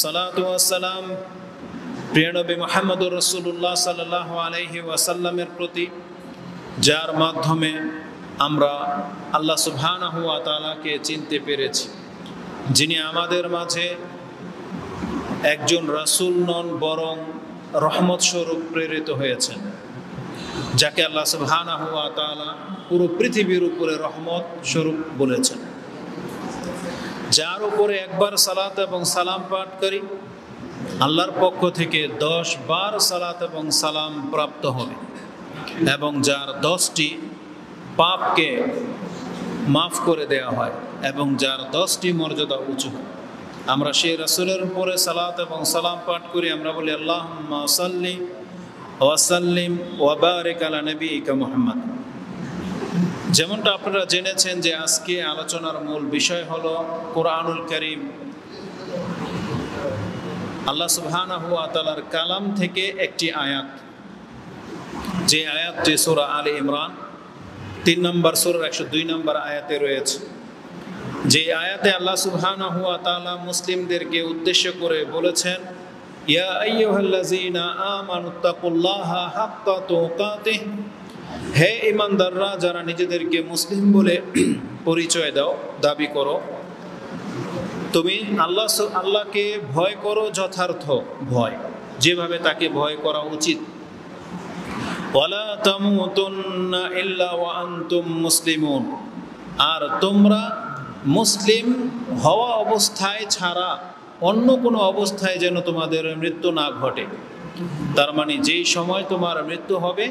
সালাতু ওয়াস সালাম প্রিয় নবী মুহাম্মদুর রাসূলুল্লাহ সাল্লাল্লাহু আলাইহি ওয়াসাল্লামের প্রতি, যার মাধ্যমে আমরা আল্লাহ সুবহানাহু ওয়া তাআলাকে চিনতে পেরেছি, যিনি আমাদের মাঝে একজন রাসূল নন বরং রহমত স্বরূপ প্রেরিত হয়েছেন, যাকে আল্লাহ সুবহানাহু ওয়া তাআলা পুরো পৃথিবীর উপরে রহমত স্বরূপ বলেছেন। যার উপরে একবার সালাত এবং সালাম পাঠ করি, আল্লাহর পক্ষ থেকে 10 বার সালাত এবং সালাম প্রাপ্ত হবে এবং যার 10টি পাপকে মাফ করে দেওয়া হয় এবং যার 10টি মর্যাদা উঁচু হয়। আমরা সেই রাসূলের উপরে সালাত এবং সালাম পাঠ করি, আমরা বলি আল্লাহুম্মা সাল্লি ওয়া সাল্লিম ওয়া বারিক আলা নবিয়িকা মুহাম্মদ। যেমনটা আপনারা জেনেছেন যে আজকে আলোচনার মূল বিষয় হলো কোরআনুল কারীম, আল্লাহ সুবহানাহু ওয়া তাআলার কালাম থেকে একটি আয়াত, যে আয়াতটি সূরা আলে ইমরান 3 নম্বর সূরার 102 নম্বর আয়াতে রয়েছে। যে আয়াতে আল্লাহ সুবহানাহু ওয়া তাআলা মুসলিমদেরকে উদ্দেশ্য করে বলেছেন, ইয়া আইয়ুহাল্লাযীনা আমানুত্তাকুল্লাহা হাক্কা তুকাতিহ, হে ঈমানদাররা যারা নিজেদেরকে মুসলিম বলে পরিচয় দাও, দাবি করো, তুমি আল্লাহকে ভয় করো যথার্থ ভয়, যেভাবে তাকে ভয় করা উচিত। ওয়ালা তামুতুন্না ইল্লা ওয়া আনতুম মুসলিমুন, আর তোমরা মুসলিম হওয়া অবস্থায় ছাড়া অন্য কোনো অবস্থায় যেন তোমাদের মৃত্যু না ঘটে। তার মানে যেই সময় তোমার মৃত্যু হবে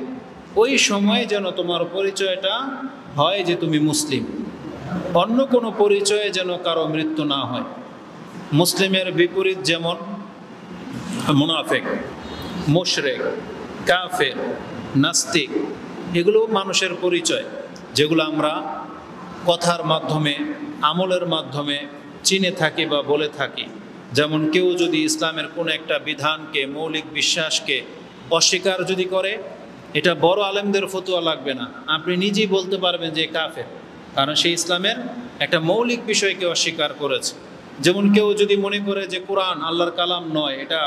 ওই সময় যেন তোমার পরিচয়টা হয় যে তুমি মুসলিম, অন্য কোনো পরিচয়ে যেন কারো মৃত্যু না হয়। মুসলিমের বিপরীত যেমন মুনাফিক, মুশরিক, কাফের, নাস্তিক, এগুলো মানুষের পরিচয়, যেগুলো আমরা কথার মাধ্যমে আমলের মাধ্যমে চিনে থাকি বা বলে থাকি। যেমন কেউ যদি ইসলামের কোনো একটা বিধানকে, মৌলিক বিশ্বাসকে অস্বীকার যদি করে, এটা বড় আলেমদের ফতোয়া লাগবে না, আপনি নিজেই বলতে পারবেন যে কাফের, কারণ সে ইসলামের একটা মৌলিক বিষয়কে অস্বীকার করেছে। যেমন কেউ যদি মনে করে যে কোরআন আল্লাহর কালাম নয়, এটা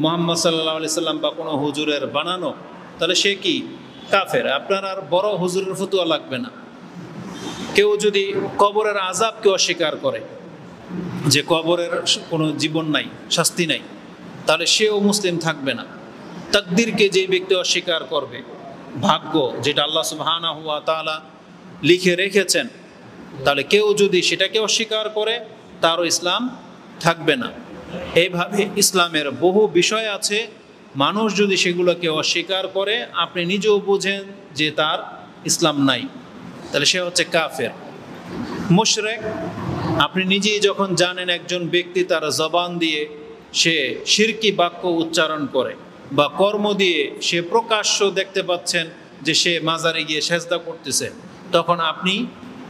মুহাম্মদ সাল্লাল্লাহু আলাইহি সাল্লাম বা কোনো হুজুরের বানানো, তাহলে সে কি কাফের, আপনার আর বড় হুজুরের ফতোয়া লাগবে না। কেউ যদি কবরের আযাবকে অস্বীকার করে, যে কবরের কোনো জীবন নাই, শাস্তি নাই, তাহলে সেও মুসলিম থাকবে না। তাকদীরকে যে ব্যক্তি অস্বীকার করবে, ভাগ্য যেটা আল্লাহ সুবহানাহু ওয়া তাআলা লিখে রেখেছেন, তাহলে কেউ যদি সেটাকে অস্বীকার করে তারও ইসলাম থাকবে না। এইভাবে ইসলামের বহু বিষয় আছে, মানুষ যদি সেগুলোকে অস্বীকার করে, আপনি নিজেও বুঝেন যে তার ইসলাম নাই, তাহলে সে হচ্ছে কাফের। মুশরিক, আপনি নিজেই যখন জানেন একজন ব্যক্তি তার জবান দিয়ে সে শিরকি বাক্য উচ্চারণ করে বা কর্ম দিয়ে সে প্রকাশ্য দেখতে পাচ্ছেন যে সে মাজারে গিয়ে সেজদা করতেছে, তখন আপনি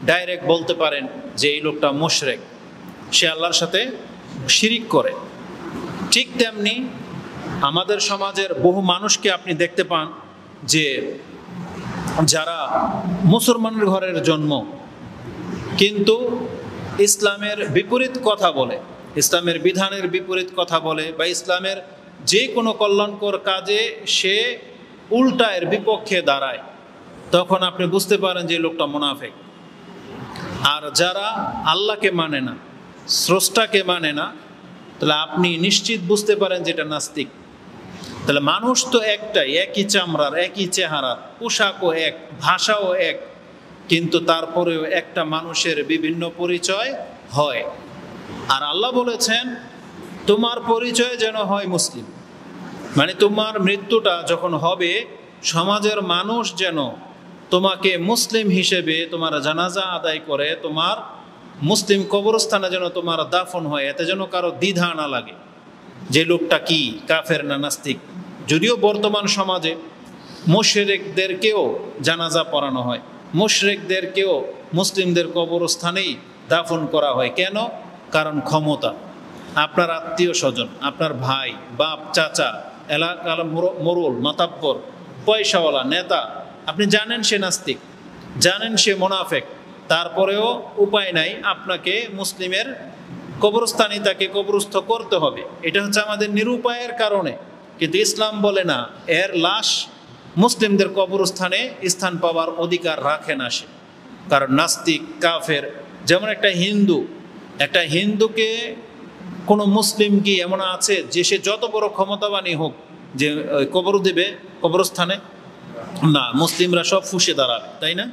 ডাইরেক্ট বলতে পারেন যে এই লোকটা মুশরিক, সে আল্লাহর সাথে শিরিক করে। ঠিক তেমনি আমাদের সমাজের বহু মানুষকে আপনি দেখতে পান যে যারা মুসলমানের ঘরের জন্ম, কিন্তু ইসলামের বিপরীত কথা বলে, ইসলামের বিধানের বিপরীত কথা বলে, বা ইসলামের যে কোনো কল্যাণকর কাজে সে উল্টা এর বিপক্ষে দাঁড়ায়, তখন আপনি বুঝতে পারেন যে লোকটা মুনাফিক। আর যারা আল্লাহকে মানে না, স্রষ্টাকে মানে না, তাহলে আপনি নিশ্চিত বুঝতে পারেন যে এটা নাস্তিক। তাহলে মানুষ তো একটাই, একই চামড়ার, একই চেহারার, পোশাকও এক, ভাষাও এক, কিন্তু তারপরেও একটা মানুষের বিভিন্ন পরিচয় হয়। আর আল্লাহ বলেছেন তোমার পরিচয় যেন হয় মুসলিম, মানে তোমার মৃত্যুটা যখন হবে সমাজের মানুষ যেন তোমাকে মুসলিম হিসেবে তোমার জানাজা আদায় করে, তোমার মুসলিম কবরস্থানে যেন তোমার দাফন হয়, এতে যেন কারো দ্বিধা না লাগে যে লোকটা কি কাফের না নাস্তিক। যদিও বর্তমান সমাজে মুশরিকদেরকেও জানাজা পড়ানো হয়, মুশরিকদেরকেও মুসলিমদের কবরস্থানেই দাফন করা হয়। কেন? কারণ ক্ষমতা, আপনার আত্মীয় স্বজন, আপনার ভাই, বাপ, চাচা, এলাকার মোড়ল, মাতাব্বর, পয়সাওয়ালা নেতা, আপনি জানেন সে নাস্তিক, জানেন সে মুনাফিক, তারপরেও উপায় নাই, আপনাকে মুসলিমের কবরস্থানে তাকে কবরস্থ করতে হবে। এটা হচ্ছে আমাদের নিরুপায়ের কারণে। কিন্তু ইসলাম বলে না, এর লাশ মুসলিমদের কবরস্থানে স্থান পাওয়ার অধিকার রাখে না সে। কারণ নাস্তিক, কাফের, যেমন একটা হিন্দুকে কোনো মুসলিম কি এমন আছে যে সে যত বড় ক্ষমতাবানই হোক যে কবর দেবে কবরস্থানে? না, মুসলিমরা সব ফুঁসে দাঁড়াবে, তাই না?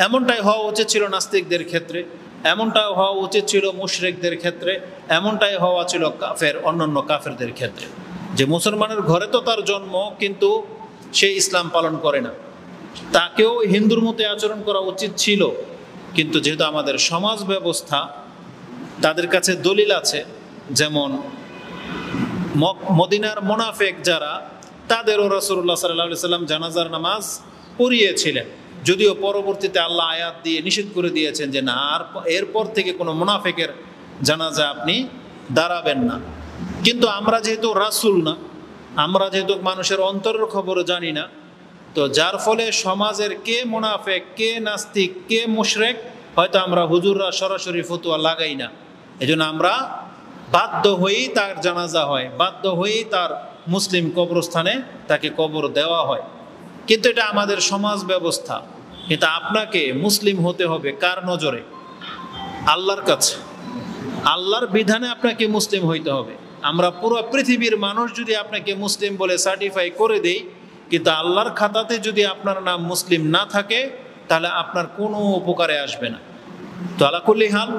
এমনটাই হওয়া উচিত ছিল নাস্তিকদের ক্ষেত্রে, এমনটাই হওয়া উচিত ছিল মুশরিকদের ক্ষেত্রে, এমনটাই হওয়া ছিল অন্যান্য কাফেরদের ক্ষেত্রে। যে মুসলমানের ঘরে তো তার জন্ম, কিন্তু সে ইসলাম পালন করে না, তাকেও হিন্দুর মতো আচরণ করা উচিত ছিল। কিন্তু যেহেতু আমাদের সমাজ ব্যবস্থা, তাদের কাছে দলিল আছে, যেমন মদিনার মুনাফিক যারা, তাদেরও রাসূলুল্লাহ সাল্লাল্লাহু আলাইহি সাল্লাম জানাজার নামাজ পড়িয়েছিলেন, যদিও পরবর্তীতে আল্লাহ আয়াত দিয়ে নিষেধ করে দিয়েছেন যে না, আর এরপর থেকে কোনো মুনাফিকের জানাজা আপনি দাঁড়াবেন না। কিন্তু আমরা যেহেতু রাসূল না, আমরা যেহেতু মানুষের অন্তরের খবর জানি না, তো যার ফলে সমাজের কে মুনাফিক, কে নাস্তিক, কে মুশরিক, হয়তো আমরা হুজুররা সরাসরি ফতোয়া লাগাই না। এজন্য আমরা বাধ্য হয়েই তার জানাজা হয়, বাধ্য হয়েই তার মুসলিম কবরস্থানে তাকে কবর দেওয়া হয়। কিন্তু এটা আমাদের সমাজ ব্যবস্থা। কিন্তু আপনাকে মুসলিম হতে হবে কার নজরে? আল্লাহর কাছে, আল্লাহর বিধানে আপনাকে মুসলিম হইতে হবে। আমরা পুরো পৃথিবীর মানুষ যদি আপনাকে মুসলিম বলে সার্টিফাই করে দেই, কিন্তু আল্লাহর খাতাতে যদি আপনার নাম মুসলিম না থাকে, তাহলে আপনার কোনো উপকারে আসবে না। তো আলা কুল্লি হাল,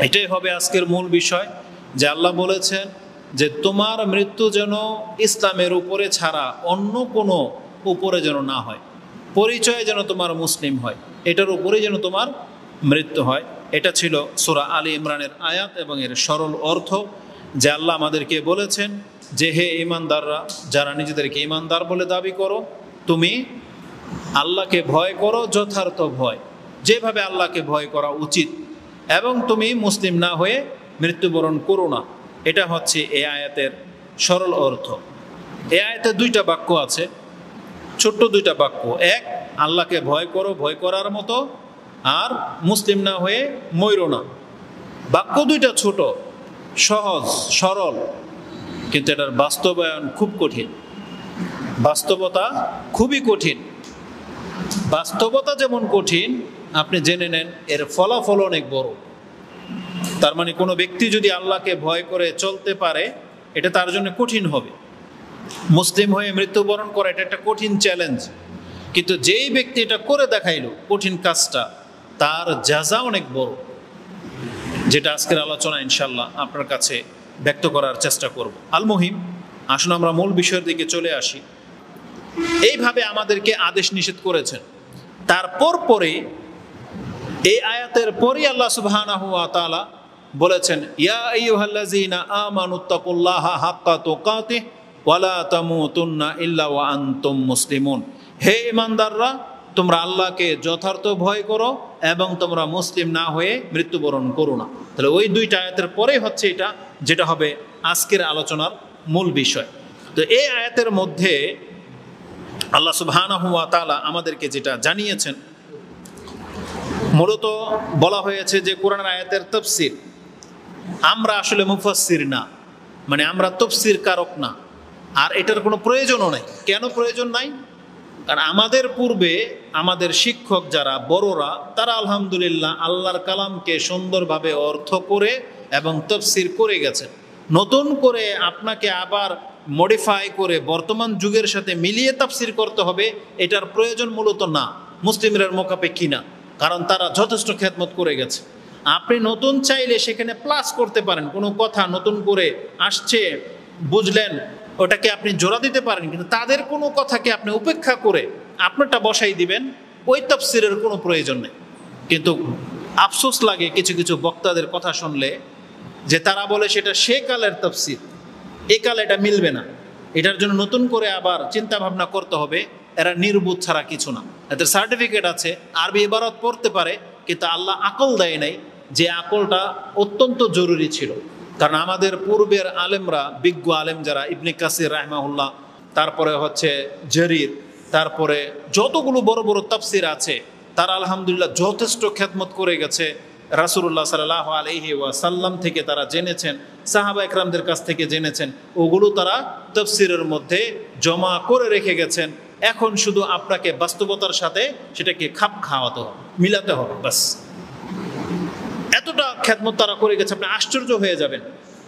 এটাই হবে আজকের মূল বিষয়, যে আল্লাহ বলেছেন যে তোমার মৃত্যু যেন ইসলামের উপরে ছাড়া অন্য কোনো উপরে যেন না হয়, পরিচয় যেন তোমার মুসলিম হয়, এটার উপরে যেন তোমার মৃত্যু হয়। এটা ছিল সূরা আলী ইমরানের আয়াত এবং এর সরল অর্থ, যে আল্লাহ আমাদেরকে বলেছেন যে হে ঈমানদাররা, যারা নিজেদেরকে ঈমানদার বলে দাবি করো, তুমি আল্লাহকে ভয় করো যথার্থ ভয়, যেভাবে আল্লাহকে ভয় করা উচিত, এবং তুমি মুসলিম না হয়ে মৃত্যুবরণ করো না। এটা হচ্ছে এই আয়াতের সরল অর্থ। এই আয়াতে দুইটা বাক্য আছে, ছোট্ট দুইটা বাক্য। এক, আল্লাহকে ভয় করো ভয় করার মতো, আর মুসলিম না হয়ে মইরো না। বাক্য দুইটা ছোট, সহজ, সরল, কিন্তু এটার বাস্তবায়ন খুব কঠিন। বাস্তবতা খুবই কঠিন। বাস্তবতা যেমন কঠিন, আপনি জেনে নেন এর ফলাফল অনেক বড়। তার মানে কোনো ব্যক্তি যদি আল্লাহকে ভয় করে চলতে পারে, এটা তার জন্য কঠিন হবে। মুসলিম হয়ে মৃত্যুবরণ করা এটা একটা কঠিন চ্যালেঞ্জ, কিন্তু যেই ব্যক্তি এটা করে দেখাইল কঠিন কাজটা, তার জাযা অনেক বড়, যেটা আজকের আলোচনা ইনশাল্লাহ আপনার কাছে ব্যক্ত করার চেষ্টা করব। আল মুহিম, আসুন আমরা মূল বিষয়ের দিকে চলে আসি। এইভাবে আমাদেরকে আদেশ নিষেধ করেছেন। তারপর পরে এই আয়াতের পরে আল্লাহ সুবহানাহু ওয়া তাআলা বলেছেন, ইয়া আইয়ুহাল্লাযীনা আমানুত্তাকুল্লাহা হাক্কা তুকাতিহি ওয়া লা তামুতুন্না ইল্লা ওয়া আনতুম মুসলিমুন। হে ঈমানদাররা, তোমরা আল্লাহকে যথার্থ ভয় করো এবং তোমরা মুসলিম না হয়ে মৃত্যুবরণ করো না। তাহলে ওই দুইটা আয়াতের পরে হচ্ছে এটা, যেটা হবে আজকের আলোচনার মূল বিষয়। তো এই আয়াতের মধ্যে আল্লাহ সুবহানাহু ওয়া তাআলা আমাদেরকে যেটা জানিয়েছেন, মূলত বলা হয়েছে যে কোরআনের আয়াতের তাফসীর। আমরা আসলে মুফাসসির না, মানে আমরা তাফসীর কারক না, আর এটার কোনো প্রয়োজনও নাই। কেন প্রয়োজন নাই? কারণ আমাদের পূর্বে আমাদের শিক্ষক যারা বড়রা, তারা আলহামদুলিল্লাহ আল্লাহর কালামকে সুন্দরভাবে অর্থ করে এবং তাফসীর করে গেছেন। নতুন করে আপনাকে আবার মডিফাই করে বর্তমান যুগের সাথে মিলিয়ে তাফসীর করতে হবে, এটার প্রয়োজন মূলত না, মুসলিমদের মোকাপেক্ষী না, কারণ তারা যথেষ্ট খেদমত করে গেছে। আপনি নতুন চাইলে সেখানে প্লাস করতে পারেন, কোনো কথা নতুন করে আসছে বুঝলেন, ওটাকে আপনি জোড়া দিতে পারেন, কিন্তু তাদের কোনো কথাকে আপনি উপেক্ষা করে আপনারটা বসাই দিবেন, ওই তাফসীরের কোনো প্রয়োজন নেই। কিন্তু আফসোস লাগে কিছু কিছু বক্তাদের কথা শুনলে, যে তারা বলে সেটা সে কালের তাফসীর, এ কালে এটা মিলবে না, এটার জন্য নতুন করে আবার চিন্তা ভাবনা করতে হবে। এরা নির্বুধ ছাড়া কিছু না, এদের সার্টিফিকেট আছে, আরবি ইবারত পড়তে পারে, কিন্তু আল্লাহ আকল দেয় নাই, যে আকলটা অত্যন্ত জরুরি ছিল। কারণ আমাদের পূর্বের আলেমরা, বিজ্ঞ আলেম যারা, ইবনে কাসির রাহিমাহুল্লাহ, তারপরে হচ্ছে জরির, তারপরে যতগুলো বড় বড় তাফসীর আছে, তারা আলহামদুলিল্লাহ যথেষ্ট খেদমত করে গেছে রাসূলুল্লাহ সাল্লাল্লাহু আলাইহি ওয়াসাল্লাম থেকে তারা জেনেছেন, সাহাবা একরামদের কাছ থেকে জেনেছেন, ওগুলো তারা তাফসীরের মধ্যে জমা করে রেখে গেছেন। এখন শুধু আপনাকে বাস্তবতার সাথে সেটাকে খাপ খাওয়াতে হবে, মিলাতে হবে, বাস। এতটা খেদমত তারা করে গেছে, আপনি আশ্চর্য হয়ে যাবেন।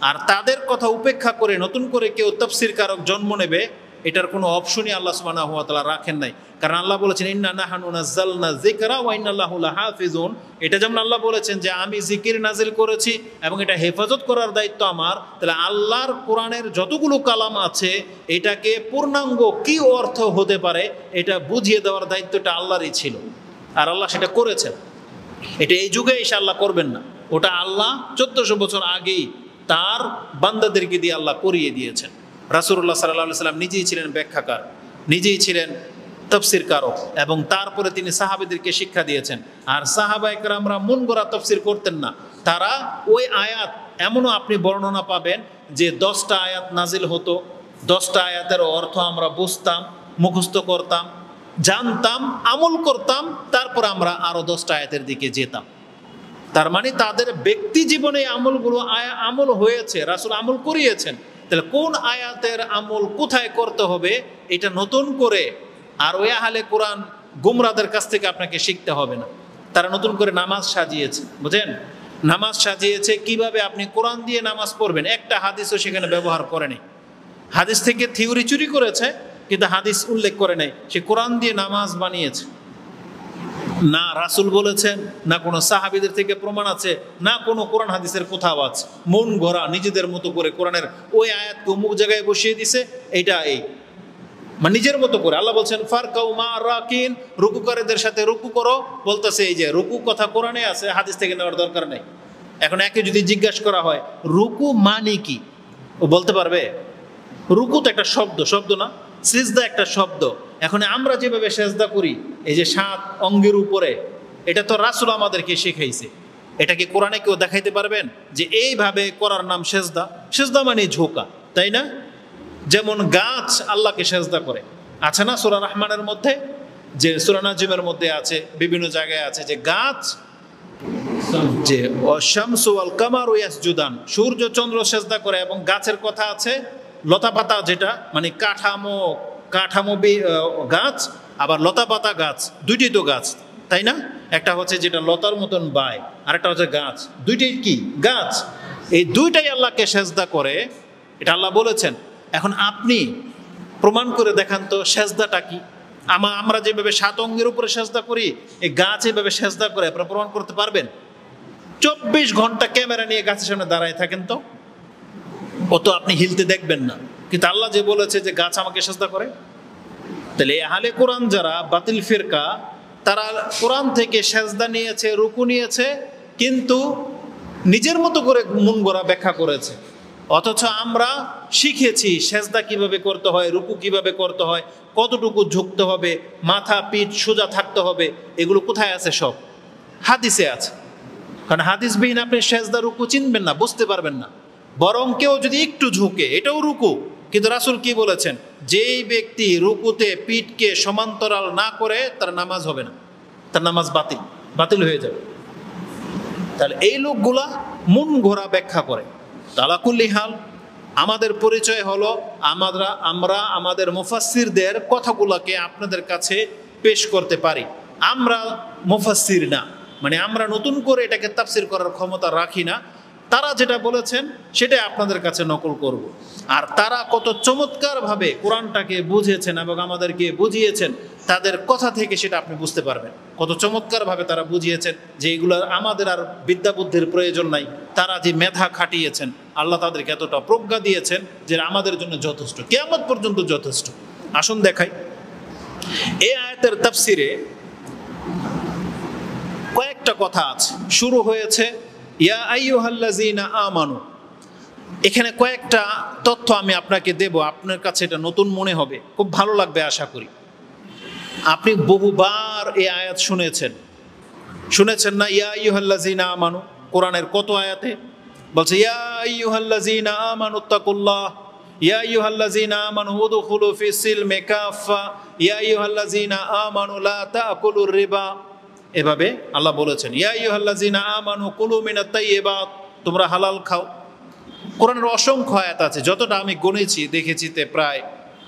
আর তাদের কথা উপেক্ষা করে নতুন করে কেউ তাফসীর কারক জন্ম নেবে, এটার কোনো অপশনই আল্লাহ সুবহানাহু ওয়া তাআলা রাখেন নাই। কারণ আল্লাহ বলেছেন ইন্না নাহনু নাযালনা যিকরা ওয়া ইন্না লাহু লাহাফিজুন। এটা যেমন আল্লাহ বলেছেন যে আমি জিকির নাজিল করেছি এবং এটা হেফাজত করার দায়িত্ব আমার, তাহলে আল্লাহর কোরআনের যতগুলো কালাম আছে এটাকে পূর্ণাঙ্গ কি অর্থ হতে পারে এটা বুঝিয়ে দেওয়ার দায়িত্বটা আল্লাহরই ছিল, আর আল্লাহ সেটা করেছেন। এটা এই যুগে এসে আল্লাহ করবেন না, ওটা আল্লাহ 1400 বছর আগেই তার বান্দাদেরকে দিয়ে আল্লাহ করিয়ে দিয়েছেন। রাসূলুল্লাহ সাল্লাল্লাহু আলাইহি ওয়াসাল্লাম নিজেই ছিলেন ব্যাখ্যাকার, নিজেই ছিলেন তাফসীর কারক, এবং তারপরে তিনি সাহাবীদেরকে শিক্ষা দিয়েছেন। আর সাহাবা একরামরা মন গড়া তাফসীর করতেন না, তারা ওই আয়াত, এমনও আপনি বর্ণনা পাবেন যে 10টা আয়াত নাজিল হতো, 10টা আয়াতের অর্থ আমরা বুঝতাম, মুখস্থ করতাম, জানতাম, আমল করতাম, তারপর আমরা আরো 10টা আয়াতের দিকে যেতাম। তার মানে তাদের ব্যক্তি জীবনে আমলগুলো আমল হয়েছে, রাসূল আমল করিয়েছেন। তাহলে কোন আয়াতের আমল কোথায় করতে হবে এটা নতুন করে আর ওই আহলে কোরআন গুমরাদের কাছ থেকে আপনাকে শিখতে হবে না। তারা নতুন করে নামাজ সাজিয়েছে, বুঝেন, নামাজ সাজিয়েছে কিভাবে আপনি কোরআন দিয়ে নামাজ পড়বেন, একটা হাদিসও সেখানে ব্যবহার করেনি। হাদিস থেকে থিওরি চুরি করেছে কিন্তু হাদিস উল্লেখ করে নাই, সে কোরআন দিয়ে নামাজ বানিয়েছে। না রাসূল বলেছেন, না কোনো সাহাবীদের থেকে প্রমাণ আছে, না কোনো কোরআন হাদিসের কোথাও আছে। মন গড়া নিজেদের মতো করে কোরআনের ওই আয়াতকে অমুক জায়গায় বসিয়ে দিছে, এইটা এই মানে নিজের মতো করে। আল্লাহ বলছেন ফারকাউ মা রাকিন, রুকুকারীদের সাথে রুকু করো, বলতেছে এই যে রুকু কথা কোরআনে আছে, হাদিস থেকে নেওয়ার দরকার নেই। এখন একে যদি জিজ্ঞাসা করা হয় রুকু মানে কি, ও বলতে পারবে? রুকু তো একটা শব্দ, শব্দ না? সিজদা একটা শব্দ। এখন আমরা যেভাবে সেজদা করি, এই যে 7 অঙ্গের উপরে, এটা তো রাসূল আমাদেরকে শিখাইছে। এটা কি কোরআনে কেউ দেখাইতে পারবেন যে এইভাবে করার নাম সেজদা? সেজদা মানে ঝোঁকা, তাই না? যেমন গাছ আল্লাহকে সেজদা করে, আছে না সূরা রহমানের মধ্যে, যে সূরা নাজিমের মধ্যে আছে, বিভিন্ন জায়গায় আছে যে গাছ, যে শামসু ওয়াল কামারু ইয়াসজুদান, সূর্য চন্দ্র সেজদা করে। এবং গাছের কথা আছে লতা পাতা, যেটা মানে কাঠামো গাছ, আবার লতা পাতা গাছ, দুইটাই তো গাছ, তাই না? একটা হচ্ছে যেটা লতার মতন বায়, আর একটা হচ্ছে গাছ, দুইটাই কি গাছ। এই দুইটাই আল্লাহকে সেজদা করে, এটা আল্লাহ বলেছেন। এখন আপনি প্রমাণ করে দেখান তো সেজদাটা কি। আমরা যেভাবে 7 অঙ্গের উপরে সেজদা করি, এই গাছ এভাবে সেজদা করে, আপনারা প্রমাণ করতে পারবেন? 24 ঘন্টা ক্যামেরা নিয়ে গাছের সামনে দাঁড়ায় থাকেন তো, ও তো আপনি হিলতে দেখবেন না, কিন্তু আল্লাহ যে বলেছে যে গাছ আমাকে সেজদা করে। তাহলে আহলে কোরআন যারা বাতিল ফিরকা, তারা কোরআন থেকে সেজদা নিয়েছে, রুকু নিয়েছে, কিন্তু নিজের মতো করে মন গড়া ব্যাখ্যা করেছে। অথচ আমরা শিখেছি সেজদা কিভাবে করতে হয়, রুকু কিভাবে করতে হয়, কতটুকু ঝুঁকতে হবে, মাথা পিঠ সোজা থাকতে হবে, এগুলো কোথায় আছে? সব হাদিসে আছে। কারণ হাদিসবিহীন আপনি সেজদা রুকু চিনবেন না, বুঝতে পারবেন না। বরং কেউ যদি একটু ঝুঁকে, এটাও রুকু, কিন্তু রাসূল কি বলেছেন? যেই ব্যক্তি রুকুতে পিঠকে সমান্তরাল না করে তার নামাজ হবে না, তার নামাজ বাতিল হয়ে যাবে। তাহলে এই লোকগুলা মন ঘোরা ব্যাখ্যা করে। তালাকুল্লি হাল, আমাদের পরিচয় হলো আমরা আমাদের মুফাসসিরদের কথাগুলোকে আপনাদের কাছে পেশ করতে পারি। আমরা মুফাসসির না, মানে আমরা নতুন করে এটাকে তাফসীর করার ক্ষমতা রাখি না। তারা যেটা বলেছেন সেটাই আপনাদের কাছে নকল করব। আর তারা কত চমৎকারভাবে কোরআনটাকে বুঝিয়েছেন এবং আমাদেরকে বুঝিয়েছেন, তাদের কথা থেকে সেটা আপনি বুঝতে পারবেন কত চমৎকারভাবে তারা বুঝিয়েছেন যে এগুলো আমাদের আর বিদ্যা বুদ্ধির প্রয়োজন নাই। তারা যে মেধা খাটিয়েছেন, আল্লাহ তাদেরকে এতটা প্রজ্ঞা দিয়েছেন যে আমাদের জন্য যথেষ্ট, কিয়ামত পর্যন্ত যথেষ্ট। আসুন দেখাই এই আয়াতের তাফসিরে কয়েকটা কথা আছে। শুরু হয়েছে ইয়া আইয়ুহাল্লাযীনা আমানু। এখানে কয়েকটা তথ্য আমি আপনাকে দেব, আপনার কাছে এটা নতুন মনে হবে, খুব ভালো লাগবে আশা করি। আপনি বহুবার এই আয়াত শুনেছেন না? ইয়া আইয়ুহাল্লাযীনা আমানু কোরআনের কত আয়াতে বলছে ইয়া আইয়ুহাল্লাযীনা আমানুত্তাকুল্লাহ, ইয়া আইয়ুহাল্লাযীনা আমানু উদখুলু ফিস সিলমি কাফা, ইয়া আইয়ুহাল্লাযীনা আমানু লা তাকুলুর রিবা। এভাবে আল্লাহ বলেছেন, ইয়া আইয়ুহাল্লাযীনা আমানু কুলু মিনাত তাইয়্যিবাত, তোমরা হালাল খাও। কোরআনের অসংখ্য আয়াত আছে, যতটা আমি গুনেছি দেখেছিতে প্রায়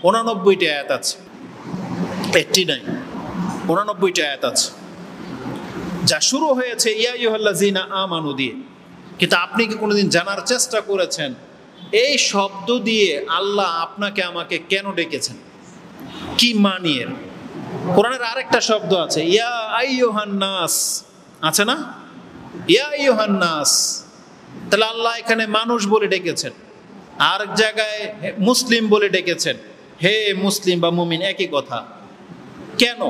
89টা আয়াত আছে, 89 89টা আয়াত আছে, যা শুরু হয়েছে ইয়া আইয়ুহাল্লাযীনা আমানু দিয়ে। কিন্তু আপনি কি কোনোদিন জানার চেষ্টা করেছেন এই শব্দ দিয়ে আল্লাহ আপনাকে আমাকে কেন ডেকেছেন, কি মানিয়ে? কোরআনের আরেকটা শব্দ আছে ইয়া আইয়ুহান নাস, আছে না? ইয়া আইয়ুহান নাস, তাহলে আল্লাহ এখানে মানুষ বলে ডেকেছেন, আর এক জায়গায় মুসলিম বলে ডেকেছেন। হে মুসলিম বা মুমিন, একই কথা। কেন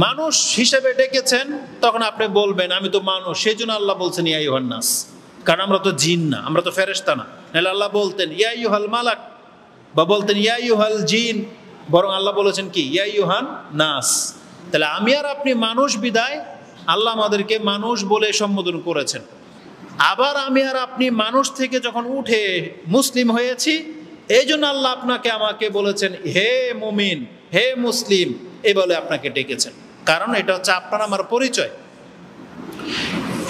মানুষ হিসেবে ডেকেছেন? তখন আপনি বলবেন আমি তো মানুষ, সেই জন্য আল্লাহ বলছেন ইয়া আইয়ুহান নাস, কারণ আমরা তো জিন না, আমরা তো ফেরেশতা না। নাহলে আল্লাহ বলতেন ইয়া আইয়ুহাল মালাক বা বলতেন ইয়া আইয়ুহাল জিন, বরং আল্লাহ বলেছেন কি ইয়া আইয়ুহান নাস। তাহলে আমি আর আপনি মানুষ বিদায় আল্লাহ আমাদেরকে মানুষ বলে সম্বোধন করেছেন। আবার আমি আর আপনি মানুষ থেকে যখন উঠে মুসলিম হয়েছি, এই জন্য আল্লাহ আপনাকে আমাকে বলেছেন হে মুমিন, হে মুসলিম, এই বলে আপনাকে ডেকেছেন। কারণ এটা হচ্ছে আপনার আমার পরিচয়।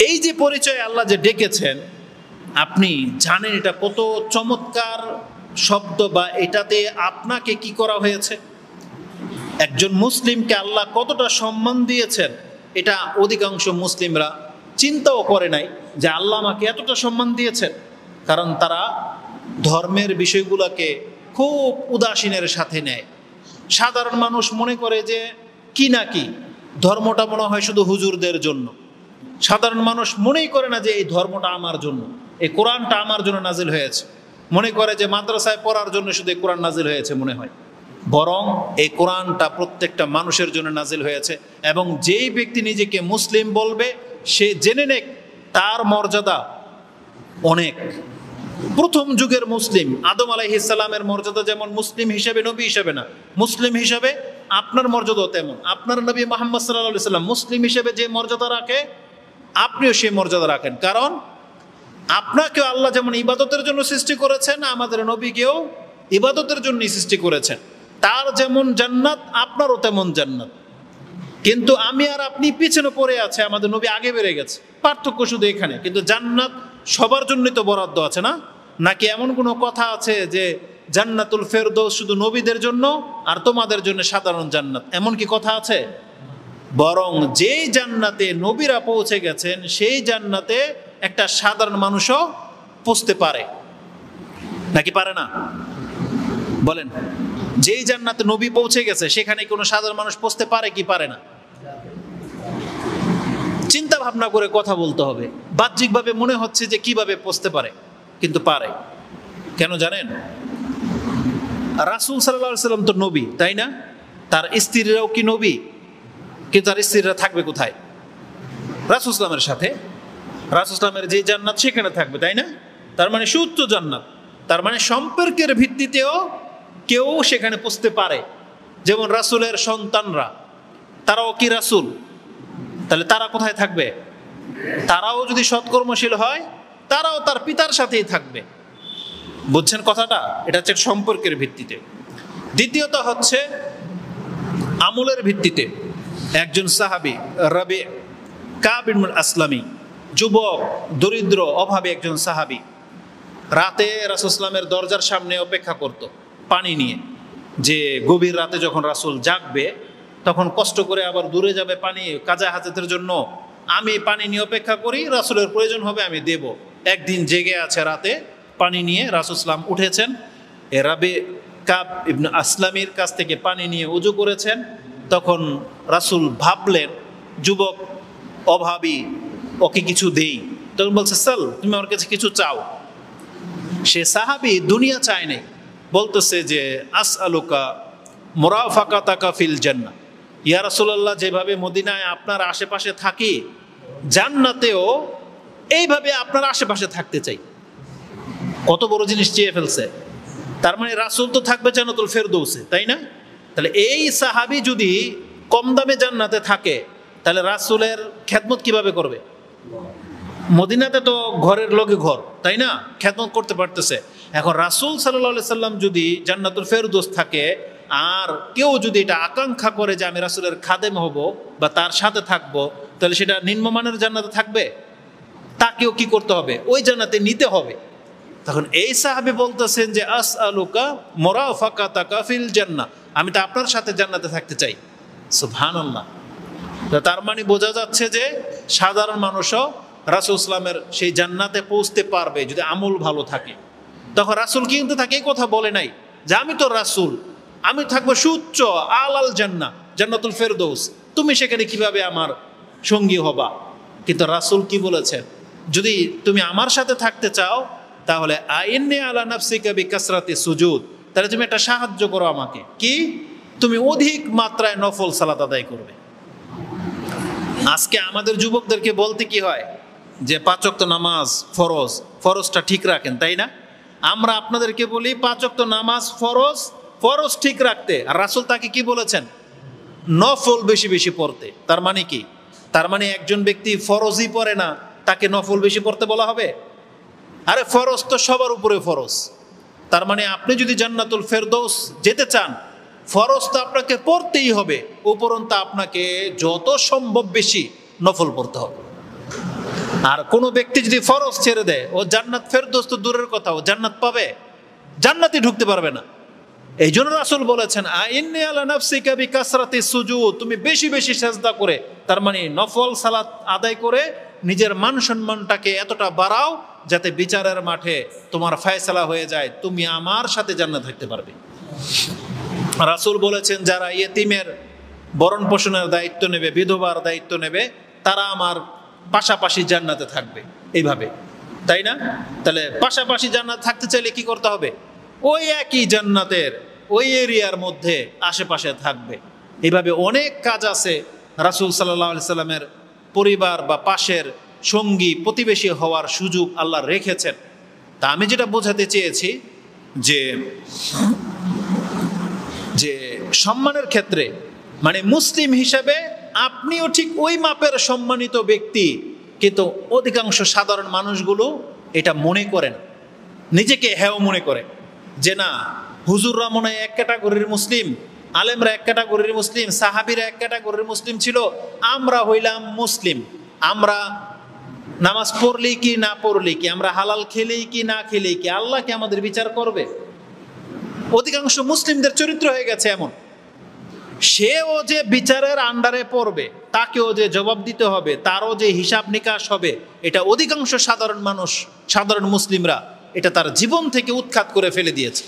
এই যে পরিচয় আল্লাহ যে ডেকেছেন, আপনি জানেন এটা কত চমৎকার শব্দ, বা এটাতে আপনাকে কি করা হয়েছে? একজন মুসলিমকে আল্লাহ কতটা সম্মান দিয়েছেন, এটা অধিকাংশ মুসলিমরা চিন্তাও করে নাই যে আল্লাহ আমাকে এতটা সম্মান দিয়েছেন। কারণ তারা ধর্মের বিষয়গুলোকে খুব উদাসীনের সাথে নেয়। সাধারণ মানুষ মনে করে যে কি না কি, ধর্মটা মনে হয় শুধু হুজুরদের জন্য। সাধারণ মানুষ মনেই করে না যে এই ধর্মটা আমার জন্য, এই কোরআনটা আমার জন্য নাজিল হয়েছে। মনে করে যে মাদ্রাসায় পড়ার জন্য শুধু এই কোরআন নাজিল হয়েছে মনে হয়, বরং এই কোরআনটা প্রত্যেকটা মানুষের জন্য নাজিল হয়েছে। এবং যেই ব্যক্তি নিজেকে মুসলিম বলবে, সে জেনে নেক তার মর্যাদা অনেক। প্রথম যুগের মুসলিম আদম আলাইহিস সালামের মর্যাদা যেমন মুসলিম হিসেবে, নবী হিসেবে না, মুসলিম হিসেবে আপনার মর্যাদাও তেমন। আপনার নবী মুহাম্মদ সাল্লাল্লাহু আলাইহি সাল্লাম মুসলিম হিসেবে যে মর্যাদা রাখে, আপনিও সেই মর্যাদা রাখেন। কারণ আপনাকেও আল্লাহ যেমন ইবাদতের জন্য সৃষ্টি করেছেন, আমাদের নবীকেও ইবাদতের জন্যই সৃষ্টি করেছেন। তার যেমন জান্নাত, আপনারও তেমন জান্নাত। কিন্তু আমি আর আপনি পিছনে পড়ে আছে, আমাদের নবী আগে বেড়ে গেছে। পার্থক্য শুধু এখানে। কিন্তু জান্নাত সবার জন্যই তো বরাদ্দ আছে না? নাকি এমন কোনো কথা আছে যে জান্নাতুল ফেরদৌস শুধু নবীদের জন্য আর তোমাদের জন্য সাধারণ জান্নাত, এমন কি কথা আছে? বরং যেই জান্নাতে নবীরা পৌঁছে গেছেন, সেই জান্নাতে একটা সাধারণ মানুষও পৌঁছতে পারে, নাকি পারে না? বলেন, যেই জান্নাতে নবী পৌঁছে গেছে সেখানে কোনো সাধারণ মানুষ পৌঁছতে পারে কি পারে না? চিন্তা ভাবনা করে কথা বলতে হবে। বাহ্যিকভাবে মনে হচ্ছে যে কিভাবে পৌঁছতে পারে, কিন্তু পারে। কেন জানেন? রাসূল সাল্লাল্লাহু আলাইহি সাল্লাম তো নবী, তাই না? তার স্ত্রীরাও কি নবী? কিন্তু তার স্ত্রীরা থাকবে কোথায়? রাসূল সাল্লামের সাথে। রাসূল সাল্লামের যে জান্নাত সেখানে থাকবে, তাই না? তার মানে সুউচ্চ জান্নাত। তার মানে সম্পর্কের ভিত্তিতেও কেউ সেখানে পৌঁছতে পারে। যেমন রাসূলের সন্তানরা, তারাও কি রাসূল? তাহলে তারা কোথায় থাকবে? তারাও যদি সৎকর্মশীল হয়, তারাও তার পিতার সাথেই থাকবে। বুঝছেন কথাটা? এটা হচ্ছে সম্পর্কের ভিত্তিতে। দ্বিতীয়ত হচ্ছে আমলের ভিত্তিতে। একজন সাহাবী রাবি কাব ইবনুল আসলামী, যুবক, দরিদ্র, অভাবী একজন সাহাবী, রাতে রাসূল সাল্লামের দরজার সামনে অপেক্ষা করত পানি নিয়ে, যে গভীর রাতে যখন রাসূল জাগবে তখন কষ্ট করে আবার দূরে যাবে পানি কাজা হাজতের জন্য, আমি পানি নিয়ে অপেক্ষা করি, রাসূলের প্রয়োজন হবে আমি দেব। একদিন জেগে আছে রাতে পানি নিয়ে, রাসূল সাল্লাম উঠেছেন, এ রাবি কাব ইবনে আসলামীর কাছ থেকে পানি নিয়ে ওযু করেছেন। তখন রাসূল ভাবলেন যুবক অভাবী, ওকে কিছু দেই। তখন বলছে চল তুমি আমার কাছে কিছু চাও। সে সাহাবী দুনিয়া চায় নাই, বলতেছে যে আসআলুকা মুরাফাকাতাকা ফিল জান্নাহ, ইয়া রাসূলুল্লাহ যেভাবে মদিনায় আপনার আশেপাশে থাকি, জান্নাতেও এইভাবে আপনার আশেপাশে থাকতে চাই। কত বড় জিনিস চেয়ে ফেলছে। তার মানে রাসূল তো থাকবে জান্নাতুল ফেরদৌসে, তাই না? তাহলে এই সাহাবী যদি কম দামে জান্নাতে থাকে, তাহলে রাসূলের খেদমত কিভাবে করবে? মদিনাতে তো ঘরের লগে ঘর, তাই না? খেদমত করতে পারতেছে। এখন রাসূল সাল্লাল্লাহু আলাইহি সাল্লাম যদি জান্নাতুল ফেরদৌস থাকে, আর কেউ যদি এটা আকাঙ্ক্ষা করে যে আমি রাসূলের খাদেম হব বা তার সাথে থাকব, তাহলে সেটা নিম্নমানের জান্নাতে থাকবে? তাকেও কি করতে হবে? ওই জান্নাতে নিতে হবে। তখন এই সাহাবী বলতেছেন যে আসআলুকা মুরাফাকাতাকা ফিল জান্নাহ, আমি তো আপনার সাথে জান্নাতে থাকতে চাই। সুবহানাল্লাহ। তার মানে বোঝা যাচ্ছে যে সাধারণ মানুষও রাসূল ইসলামের সেই জান্নাতে পৌঁছতে পারবে যদি আমল ভালো থাকে। তখন রাসূল কিন্তু তাকে এই কথা বলে নাই যে আমি তো রাসূল, আমি থাকবো সুউচ্চ আলাল জান্নাহ, জান্নাতুল ফেরদৌস, তুমি সেখানে কিভাবে আমার সঙ্গী হবা? কিন্তু রাসূল কি বলেছেন? যদি তুমি আমার সাথে থাকতে চাও তাহলে আইন্নি আলা নাফসিকা বিকাসরাতি সুজুদ, তাহলে তুমি একটা সাহায্য করো আমাকে। কি? তুমি অধিক মাত্রায় নফল সালাত আদায় করবে। আজকে আমাদের যুবকদেরকে বলতে কি হয় যে 5 ওয়াক্ত নামাজ ফরজ, ফরজটা ঠিক রাখেন, তাই না? আমরা আপনাদেরকে বলি 5 ওয়াক্ত নামাজ ফরজ, ফরজ ঠিক রাখতে। আর রাসূল তাকে কি বলেছেন? নফল বেশি বেশি পড়তে। তার মানে কি? তার মানে একজন ব্যক্তি ফরজই পড়ে না, তাকে নফল বেশি পড়তে বলা হবে? আরে ফরজ তো সবার উপরে ফরজ। তার মানে আপনি যদি জান্নাতুল ফেরদৌস যেতে চান, ফরজ তো আপনাকে পড়তেই হবে, উপরন্তু আপনাকে যত সম্ভব বেশি নফল পড়তে হবে। আর কোনো ব্যক্তি যদি ফরজ ছেড়ে দেয়, ও জান্নাত ফেরদৌস তো দূরের কথা, ও জান্নাত পাবে? জান্নাতে ঢুকতে পারবে না। এই জন্য রাসূল বলেছেন আইন্নি আলা নাফসিকা বিকাসরাতি সুজুদ, তুমি বেশি বেশি সেজদা করে, তার মানে নফল সালাত আদায় করে নিজের মান সম্মানটাকে এতটা বাড়াও যাতে বিচারের মাঠে তোমার ফয়সালা হয়ে যায়, তুমি আমার সাথে জান্নাত থাকতে পারবে। রাসূল বলেছেন যারা ইয়েতিমের ভরণ পোষণের দায়িত্ব নেবে, বিধবার দায়িত্ব নেবে, তারা আমার পাশাপাশি জান্নাতে থাকবে। এইভাবে, তাই না? তাহলে পাশাপাশি জান্নাত থাকতে চাইলে কি করতে হবে? ওই একই জান্নাতের ওই এরিয়ার মধ্যে আশেপাশে থাকবে। এইভাবে অনেক কাজ আছে রাসূল সাল্লাল্লাহু আলাইহি সাল্লামের পরিবার বা পাশের সঙ্গী প্রতিবেশী হওয়ার সুযোগ আল্লাহ রেখেছেন। তা আমি যেটা বোঝাতে চেয়েছি যে যে সম্মানের ক্ষেত্রে মানে মুসলিম হিসেবে আপনিও ঠিক ওই মাপের সম্মানিত ব্যক্তি, কিন্তু অধিকাংশ সাধারণ মানুষগুলো এটা মনে করেন, নিজেকে হেয় মনে করে যে না, হুজুররা মনে হয় এক ক্যাটাগরির মুসলিম, আলেমরা এক ক্যাটাগরির মুসলিম, সাহাবীরা এক ক্যাটাগরির মুসলিম ছিল, আমরা হইলাম মুসলিম। আমরা নামাজ পড়লেই কি না পড়লেই কি, আমরা হালাল খেলেই কি না খেলেই কি, আল্লাহ কি আমাদের বিচার করবে? অধিকাংশ মুসলিমদের চরিত্র হয়ে গেছে এমন। সেও যে বিচারের আন্ডারে পড়বে, তাকেও যে জবাব দিতে হবে, তারও যে হিসাব নিকাশ হবে, এটা অধিকাংশ সাধারণ মানুষ, সাধারণ মুসলিমরা এটা তার জীবন থেকে উৎখাত করে ফেলে দিয়েছে।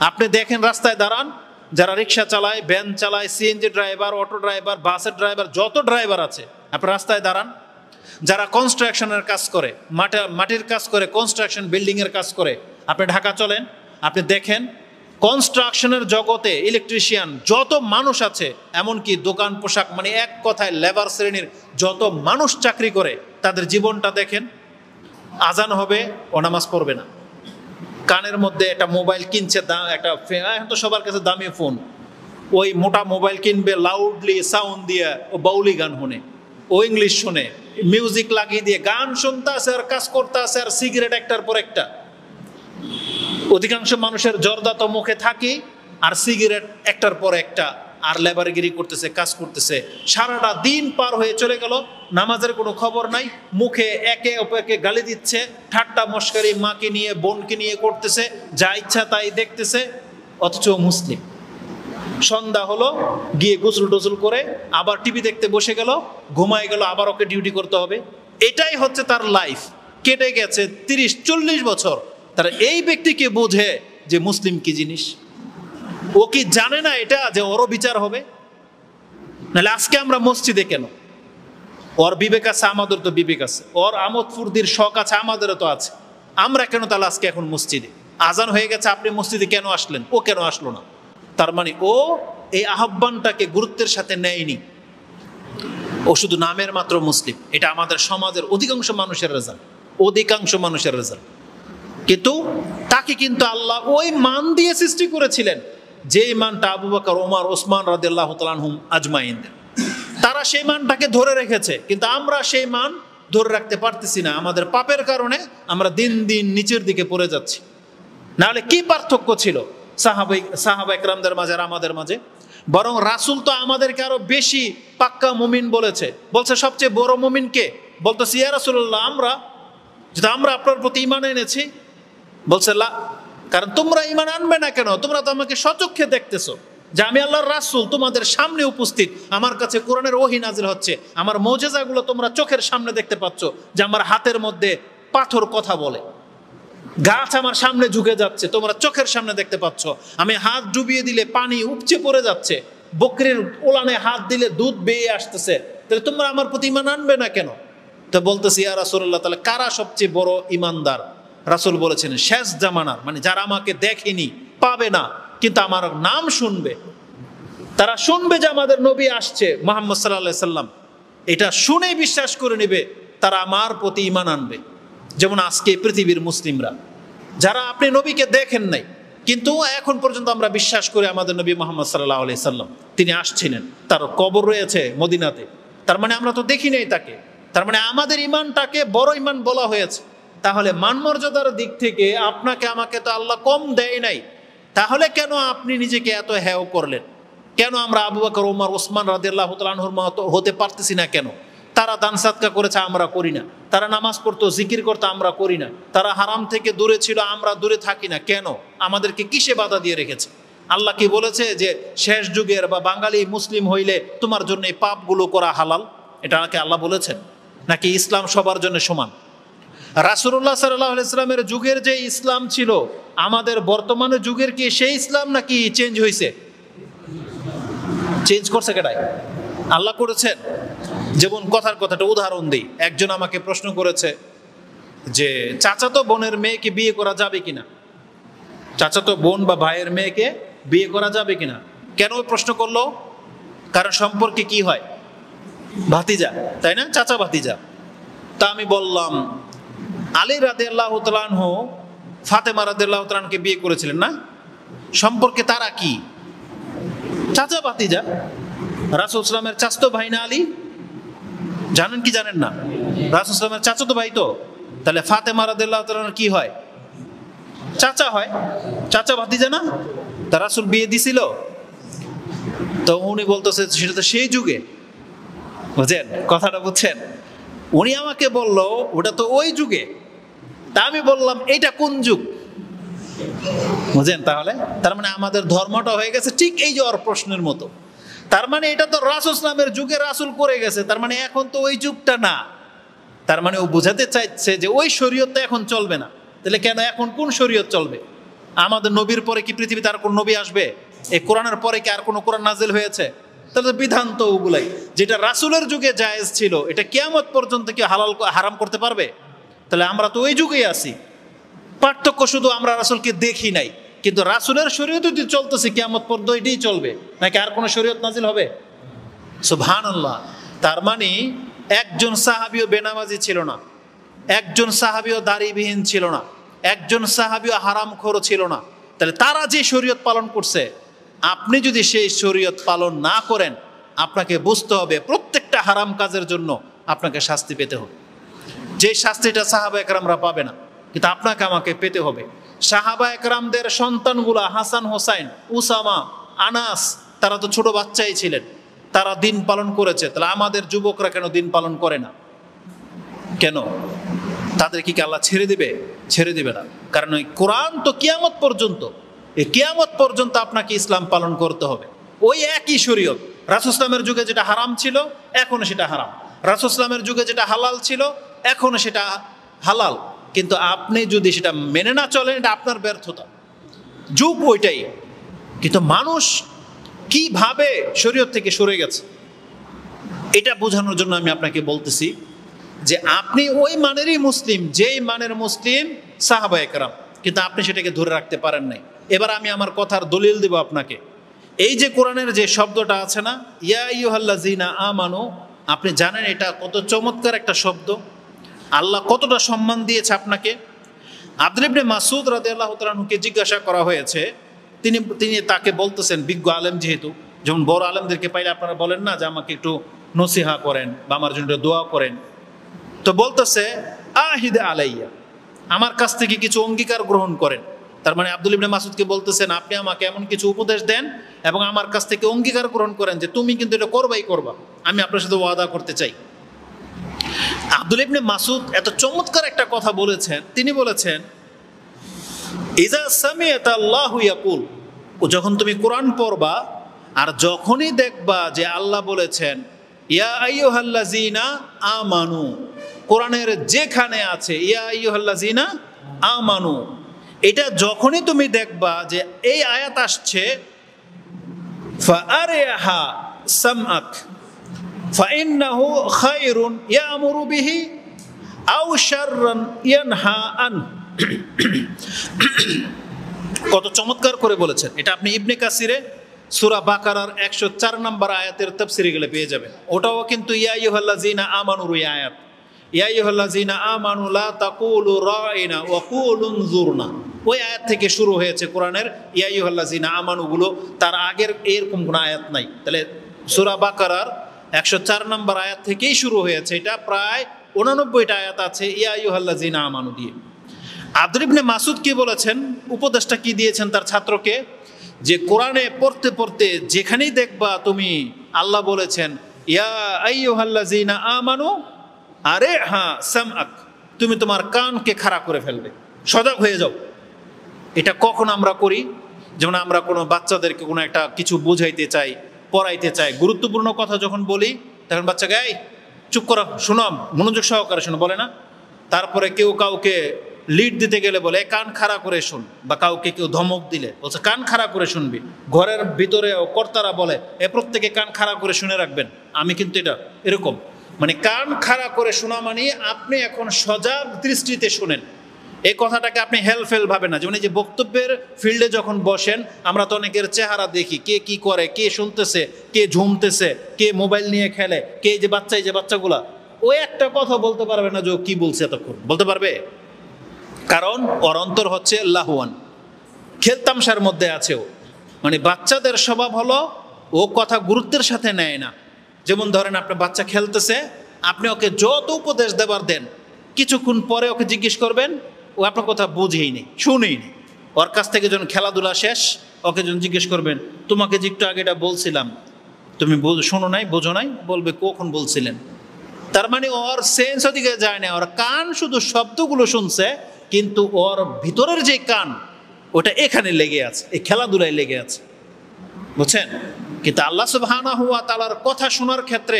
আপনি দেখেন রাস্তায় দাঁড়ান, যারা রিক্সা চালায়, ভ্যান চালায়, সিএনজি ড্রাইভার, অটো ড্রাইভার, বাসের ড্রাইভার, যত ড্রাইভার আছে আপনি রাস্তায় দাঁড়ান, যারা কনস্ট্রাকশনের কাজ করে, মাটির কাজ করে, কনস্ট্রাকশন বিল্ডিংয়ের কাজ করে, আপনি ঢাকা চলেন, আপনি দেখেন কনস্ট্রাকশনের জগতে ইলেকট্রিশিয়ান যত মানুষ আছে, এমনকি দোকান পোশাক মানে এক কথায় লেবার শ্রেণীর যত মানুষ চাকরি করে, তাদের জীবনটা দেখেন। আজান হবে, ও নামাজ পড়বে না, কানের মধ্যে একটা মোবাইল কিনছে, একটা এখন তো সবার কাছে দামি ফোন, ওই মোটা মোবাইল কিনবে, লাউডলি সাউন্ড দিয়ে ও বাউলি গান শুনে, ও ইংলিশ শুনে, মিউজিক লাগিয়ে দিয়ে গান শুনতে আছে আর কাজ করতে আছে, আর সিগারেট একটার পর একটা। অধিকাংশ মানুষের জর্দা তো মুখে থাকে, আর সিগারেট একটার পর একটা, আর লেবারগিরি করতেছে, কাজ করতেছে, সারাটা দিন পার হয়ে চলে গেল, নামাজের কোনো খবর নাই, মুখে একে অপরকে গালি দিচ্ছে, ঠাট্টা মস্কারি মাকে নিয়ে বোনকে নিয়ে করতেছে, যা ইচ্ছা তাই দেখতেছে, অথচ মুসলিম। সন্ধ্যা হলো, গিয়ে গোসল টোসল করে আবার টিভি দেখতে বসে গেল, ঘুমায় গেল, আবার ওকে ডিউটি করতে হবে। এটাই হচ্ছে তার লাইফ। কেটে গেছে 30-40 বছর। তারা এই ব্যক্তিকে বোঝে যে মুসলিম কি জিনিস? ও কি জানে না এটা যে ওরও বিচার হবে? নাহলে আজকে আমরা মসজিদে কেন? ওর বিবেক আছে, আমাদের তো বিবেক আছে, ওর আমোদ ফুর্তির শখ আছে, আমাদেরও তো আছে, আমরা কেন তাহলে আজকে এখন মসজিদে? আজান হয়ে গেছে, আপনি মসজিদে কেন আসলেন? ও কেন আসলো না? তার মানে ও এই আহ্বানটাকে গুরুত্বের সাথে নেয়নি, ও শুধু নামের মাত্র মুসলিম। এটা আমাদের সমাজের অধিকাংশ মানুষের রেজাল্ট, অধিকাংশ মানুষের রেজাল্ট। কিন্তু তাকে কিন্তু আল্লাহ ওই মান দিয়ে সৃষ্টি করেছিলেন যে মানটা আবু বকর, ওমর, ওসমান রাদিয়াল্লাহু তাআলা আনহুম আজমাইন, তারা সেই মানটাকে ধরে রেখেছে। কিন্তু আমরা সেই মান ধরে রাখতে পারতেছি না, আমাদের পাপের কারণে আমরা দিন দিন নিচের দিকে পড়ে যাচ্ছি। নাহলে কি পার্থক্য ছিল সাহাবা একরামদের মাঝে আর আমাদের মাঝে, বরং রাসূল তো আমাদেরকে আরো বেশি পাক্কা মুমিন বলেছে। বলছে সবচেয়ে বড় মুমিন কে? বলতেছে ইয়া রাসূলুল্লাহ আমরা, যেটা আমরা আপনার প্রতি ঈমান এনেছি। বলছে লা, কারণ তোমরা ঈমান আনবে না কেন? তোমরা তো আমাকে স্বচক্ষে দেখতেছো যে আমি আল্লাহর রাসূল, তোমাদের সামনে উপস্থিত, আমার কাছে কোরআনের ওহী নাজিল হচ্ছে, আমার মুজিজাগুলো তোমরা চোখের সামনে দেখতে পাচ্ছ, যে আমার হাতের মধ্যে পাথর কথা বলে, গাছ আমার সামনে ঝুঁকে যাচ্ছে, তোমরা চোখের সামনে দেখতে পাচ্ছ, আমি হাত ডুবিয়ে দিলে পানি উপচে পড়ে যাচ্ছে, বকরির ওলানে হাত দিলে দুধ বেয়ে আসতেছে, তাহলে তোমরা আমার প্রতি ঈমান আনবে না কেন? তো বলতেছি ইয়া রাসূলুল্লাহ, তাহলে কারা সবচেয়ে বড় ঈমানদার? রাসূল বলেছেন শেষ জামানার, মানে যারা আমাকে দেখেনি, পাবে না, কিন্তু আমার নাম শুনবে, তারা শুনবে যে আমাদের নবী আসছে মুহাম্মদ সাল্লাল্লাহু আলাইহি সাল্লাম, এটা শুনেই বিশ্বাস করে নেবে, তারা আমার প্রতি ঈমান আনবে। যেমন আজকে পৃথিবীর মুসলিমরা, যারা আপনি নবীকে দেখেন নাই, কিন্তু এখন পর্যন্ত আমরা বিশ্বাস করি আমাদের নবী মুহাম্মদ সাল্লাল্লাহু আলাইহি সাল্লাম তিনি আসছিলেন, তার কবর রয়েছে মদিনাতে, তার মানে আমরা তো দেখি নাই তাকে, তার মানে আমাদের ঈমানটাকে বড় ঈমান বলা হয়েছে। তাহলে মান মর্যাদার দিক থেকে আপনাকে আমাকে তো আল্লাহ কম দেয় নাই, তাহলে কেন আপনি নিজেকে এত হেয় করলেন? কেন আমরা আবু বকর, ওমর, ওসমান রাদিয়াল্লাহু তাআলা আনহুর মতো হতে পারতেছি না কেন? তারা দান সাদকা করেছে, আমরা করি না। তারা নামাজ পড়তো, জিকির করতো, আমরা করি না। তারা হারাম থেকে দূরে ছিল, আমরা দূরে থাকি না কেন? আমাদেরকে কিসে বাধা দিয়ে রেখেছে? আল্লাহ কি বলেছে যে শেষ যুগের বা বাঙালি মুসলিম হইলে তোমার জন্য এই পাপগুলো করা হালাল? এটা নাকি আল্লাহ বলেছেন? নাকি ইসলাম সবার জন্য সমান? রাসূলুল্লাহ সাল্লাল্লাহু আলাইহি সাল্লামের যুগের যে ইসলাম ছিল, আমাদের বর্তমানে যুগের কি সেই ইসলাম নাকি চেঞ্জ হয়েছে? চেঞ্জ করছে কেডাই? আল্লাহ করেছেন। যেমন কথার কথাটা উদাহরণ দিই, একজন আমাকে প্রশ্ন করেছে যে চাচাতো বোনের মেয়েকে বিয়ে করা যাবে কিনা, চাচাতো বোন বা ভাইয়ের মেয়েকে বিয়ে করা যাবে কিনা। কেন প্রশ্ন করলো? কারণ সম্পর্কে কি হয়, ভাতিজা, তাই না? চাচা ভাতিজা। তা আমি বললাম আলী রাদিয়াল্লাহু তাআলা আনহু ফাতেমা রাদিয়াল্লাহু তাআলা আনহাকে বিয়ে করেছিলেন না, সম্পর্কে তারা কি? চাচা ভাতিজা। রাসূল সাল্লামের চাচাতো ভাই না আলী? জানেন কি জানেন না? রাসূল সাল্লামের চাচাতো ভাই তো, তাহলে ফাতেমা রাদিয়াল্লাহু তাআলা কি হয়? চাচা হয়, চাচা ভাতিজা না? তা রাসূল বিয়ে দিছিল? তো উনি বলতেছে সেটা তো সেই যুগে, বুঝছেন কথাটা, বুঝছেন? উনি আমাকে বলল ওটা তো ওই যুগে। তা আমি বললাম এটা কোন যুগ? বুঝছেন? তাহলে তার মানে আমাদের ধর্মটা হয়ে গেছে ঠিক এই যে ওর প্রশ্নের মতো। তার মানে এটা তো রাসূল ইসলামের যুগে রাসূল করে গেছে, তার মানে এখন তো ওই যুগটা না। তার মানে ও বোঝাতে চাইছে যে ওই শরীয়তটা এখন চলবে না। তাহলে কেন এখন কোন শরীয়ত চলবে? আমাদের নবীর পরে কি পৃথিবীতে আর কোন নবী আসবে? এই কোরআনের পরে কি আর কোনো কোরআন নাজিল হয়েছে? তাহলে বিধান তো ওগুলাই, যেটা রাসূলের যুগে জায়েজ ছিল, এটা কিয়ামত পর্যন্ত কি হালাল হারাম করতে পারবে? তাহলে আমরা তো ওই যুগেই আছি। পার্থক্য শুধু আমরা রাসূলকে দেখি নাই, কিন্তু রাসূলের শরীয়ত যদি চলতেছে কিয়ামত পর্যন্ত এটাই চলবে, নাকি আর কোনো শরীয়ত নাজিল হবে? সুবহানাল্লাহ। তার মানে একজন সাহাবীও বেনামাজি ছিল না, একজন সাহাবীও দাড়িবিহীন ছিল না, একজন সাহাবীও হারামখোর ছিল না। তাহলে তারা যে শরীয়ত পালন করছে, আপনি যদি সেই শরীয়ত পালন না করেন, আপনাকে বুঝতে হবে প্রত্যেকটা হারাম কাজের জন্য আপনাকে শাস্তি পেতে হবে। যে শাস্তিটা সাহাবা একরামরা পাবে না, কিন্তু আপনাকে আমাকে পেতে হবে। সাহাবা একরামদের সন্তানগুলা হাসান, হোসাইন, উসামা, আনাস, তারা তো ছোট বাচ্চাই ছিলেন, তারা দিন পালন করেছে। তাহলে আমাদের যুবকরা কেন দিন পালন করে না? কেন? তাদের কি আল্লাহ ছেড়ে দিবে? ছেড়ে দিবে না। কারণ ওই কোরআন তো কিয়ামত পর্যন্ত, এই কিয়ামত পর্যন্ত আপনাকে ইসলাম পালন করতে হবে। ওই একই শরীয়ত, রাসূল ইসলামের যুগে যেটা হারাম ছিল এখনো সেটা হারাম, রাসূল ইসলামের যুগে যেটা হালাল ছিল এখনো সেটা হালাল। কিন্তু আপনি যদি সেটা মেনে না চলেন, এটা আপনার ব্যর্থতা। যুগ ওইটাই, কিন্তু মানুষ কিভাবে শরীয়ত থেকে সরে গেছে এটা বোঝানোর জন্য আমি আপনাকে বলতেছি যে আপনি ওই মানেরই মুসলিম, যেই মানের মুসলিম সাহাবা একরাম, কিন্তু আপনি সেটাকে ধরে রাখতে পারেন নাই। এবার আমি আমার কথার দলিল দেব আপনাকে। এই যে কোরআনের যে শব্দটা আছে না, ইয়া আইয়ুহাল্লাযীনা আমানু, আপনি জানেন এটা কত চমৎকার একটা শব্দ, আল্লাহ কতটা সম্মান দিয়েছে আপনাকে। আব্দুল্লাহ ইবনে মাসউদ রাদিয়াল্লাহু তাআলা আনহুকে জিজ্ঞাসা করা হয়েছে, তিনি তাকে বলতেছেন, বিজ্ঞ আলেম যেহেতু, যেমন বড় আলেমদেরকে পাইলে আপনারা বলেন না যে আমাকে একটু নসিহা করেন বা আমার জন্য দোয়া করেন, তো বলতেছে আহিদ আলাইয়া, আমার কাছ থেকে কিছু অঙ্গীকার গ্রহণ করেন। তার মানে আব্দুল ইবনে মাসউদকে বলতেছেন, আপনি আমাকে এমন কিছু উপদেশ দেন এবং আমার কাছ থেকে অঙ্গীকার গ্রহণ করেন যে তুমি কিন্তু এটা করবাই করবা, আমি আপনার সাথে ওয়াদা করতে চাই। আব্দুল ইবনে মাসউদ এত চমৎকার একটা কথা বলেছেন, তিনি বলেছেন, ইজা সামিআতা আল্লাহু ইয়াকুল, যখন তুমি কোরআন পড়বা আর যখনই দেখবা যে আল্লাহ বলেছেন ইয়া আইয়ুহাল্লাযিনা আমানু, কোরআনের যেখানে আছে ইয়া আইয়ুহাল্লাযিনা আমানু, এটা যখনই তুমি দেখবা যে এই আয়াত আসছে, ফাআরিহা সামআক ফাইন্নাহু খায়রুন ইয়ামুরু বিহি আও শাররান ইয়ানহা আন। কত চমৎকার করে বলেছেন এটা, আপনি ইবনে কাসিরে সূরা বাকারার 104 নম্বর আয়াতের তাফসীরে গেলে পেয়ে যাবেন। ওটাও কিন্তু ইয়া আইয়ুহাল্লাযিনা আমানুর আয়াত, ইয়া আইয়ুহাল্লাযিনা আমানু লা তাকুলু রাইনা ওয়া কুলু উনজুরনা, ওই আয়াত থেকে শুরু হয়েছে কোরআনের ইয়া আইয়ুহাল্লাযিনা আমানু গুলো, তার আগের এরকম কোনো আয়াত নাই। তাহলে সূরা বাকারার 104 নম্বর আয়াত থেকেই শুরু হয়েছে, এটা প্রায় 89টা আয়াত আছে ইয়া আইয়ুহাল্লাযিনা আমানু দিয়ে। আব্দুল ইবনে মাসউদ কি বলেছেন, উপদেশটা কি দিয়েছেন তার ছাত্রকে, যে কোরআনে পড়তে পড়তে যেখানেই দেখবা তুমি আল্লাহ বলেছেন ইয়া আইয়ুহাল্লাযিনা আমানু, আরে হ্যাঁ সামআক, তুমি তোমার কানকে খাড়া করে ফেলবে, সজাগ হয়ে যাও। এটা কখন আমরা করি? যেমন আমরা কোনো বাচ্চাদেরকে কোনো একটা কিছু বোঝাইতে চাই, পড়াইতে চাই, গুরুত্বপূর্ণ কথা যখন বলি তখন বাচ্চাকে এই চুপ করো, শোনো, মনোযোগ সহকারে শোনো, বলে না? তারপরে কেউ কাউকে লিড দিতে গেলে বলে কান খাড়া করে শুন, বা কাউকে কেউ ধমক দিলে বলছে কান খাড়া করে শুনবি। ঘরের ভিতরে কর্তারা বলে প্রত্যেকে কান খাড়া করে শুনে রাখবেন, আমি কিন্তু এটা এরকম, মানে কান খাড়া করে শোনা মানে আপনি এখন সজাগ দৃষ্টিতে শুনেন। এই কথাটাকে আপনি হেলফেল ভাবে না, যেমন এই যে বক্তব্যের ফিল্ডে যখন বসেন আমরা তো অনেকের চেহারা দেখি, কে কি করে, কে শুনতেছে, কে ঝুমতেছে, কে মোবাইল নিয়ে খেলে, কে এই যে বাচ্চাগুলা, ওই একটা কথা বলতে পারবে না যে কি বলছে এতক্ষণ, বলতে পারবে? কারণ ওর অন্তর হচ্ছে লাহুয়ান, খেলতামশার মধ্যে আছে ও। মানে বাচ্চাদের স্বভাব হলো ও কথা গুরুত্বের সাথে নেয় না। যেমন ধরেন আপনার বাচ্চা খেলতেছে, আপনি ওকে যত উপদেশ দেবার দেন, কিছুক্ষণ পরে ওকে জিজ্ঞেস করবেন, ও আপনার কথা বুঝেই নেই, শুনেই নেই। ওর কাছ থেকে যখন খেলাধুলা শেষ, ওকে যখন জিজ্ঞেস করবেন তোমাকে যে একটু আগে এটা বলছিলাম তুমি শোনো নাই, বোঝো নাই, বলবে কখন বলছিলেন। তার মানে ওর সেন্স ওদিকে যায় না, ওর কান শুধু শব্দগুলো শুনছে, কিন্তু ওর ভিতরের যে কান ওটা এখানে লেগে আছে, এই খেলাধুলায় লেগে আছে, বুঝছেন? কিন্তু আল্লাহ সুবহানাহু ওয়া তাআলার কথা শোনার ক্ষেত্রে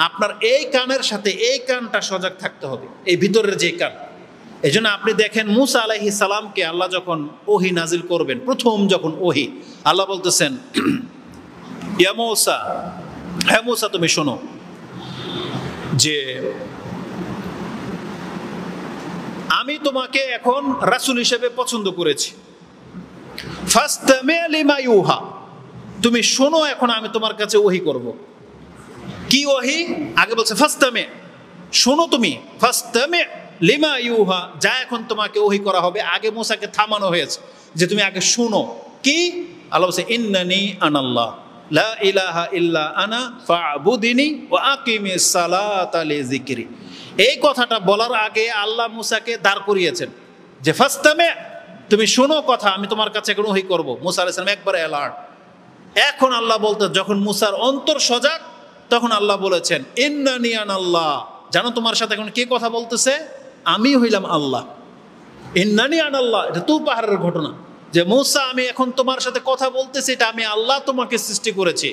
আপনার এই কানের সাথে এই কানটা সজাগ থাকতে হবে, এই ভিতরের যে কান। এই জন্য আপনি দেখেন মুসা আলাইহিস সালামকে আল্লাহ যখন ওহী নাজিল করবেন, প্রথম যখন ওহী, আল্লাহ বলতেছেন ইয়া মুসা, হ্যাঁ মুসা তুমি শোনো, যে আমি তোমাকে এখন রাসূল হিসেবে পছন্দ করেছি, ফাসতামি' লিমা ইউহা, তুমি শোনো, এখন আমি তোমার কাছে ওহী করব। কি ওহী? আগে বলছে ফাসতামি', শোনো তুমি, ফাসতামি' লিমা ইউহা, যা এখন তোমাকে ওহী করা হবে। আগে মুসাকে থামানো হয়েছে যে তুমি আগে শোনো। কি? আল্লাহ বলছে ইন্নানি আনাল্লাহ লা ইলাহা ইল্লা আনা ফা'বুদিনি ওয়া আকিমিস সালাতা লিযিকরি। এই কথাটা বলার আগে আল্লাহ মুসাকে দাঁড় করিয়েছেন যে ফাসতামি', তুমি শোনো কথা, আমি তোমার কাছে এখন ওহী করব। মুসা আলাইহিস সালাম একবারে অ্যালার্ট। এখন আল্লাহ বলতে, যখন মুসার অন্তর সজাগ, তখন আল্লাহ বলেছেন ইন্নানি আনাল্লাহ, জানো তোমার সাথে এখন কে কথা বলতেছে? আমি হইলাম আল্লাহ। ইন্নানি আনাল্লাহ, এটা তুর পাহাড়ের ঘটনা, যে মুসা আমি এখন তোমার সাথে কথা বলতেছি, এটা আমি আল্লাহ তোমাকে সৃষ্টি করেছি।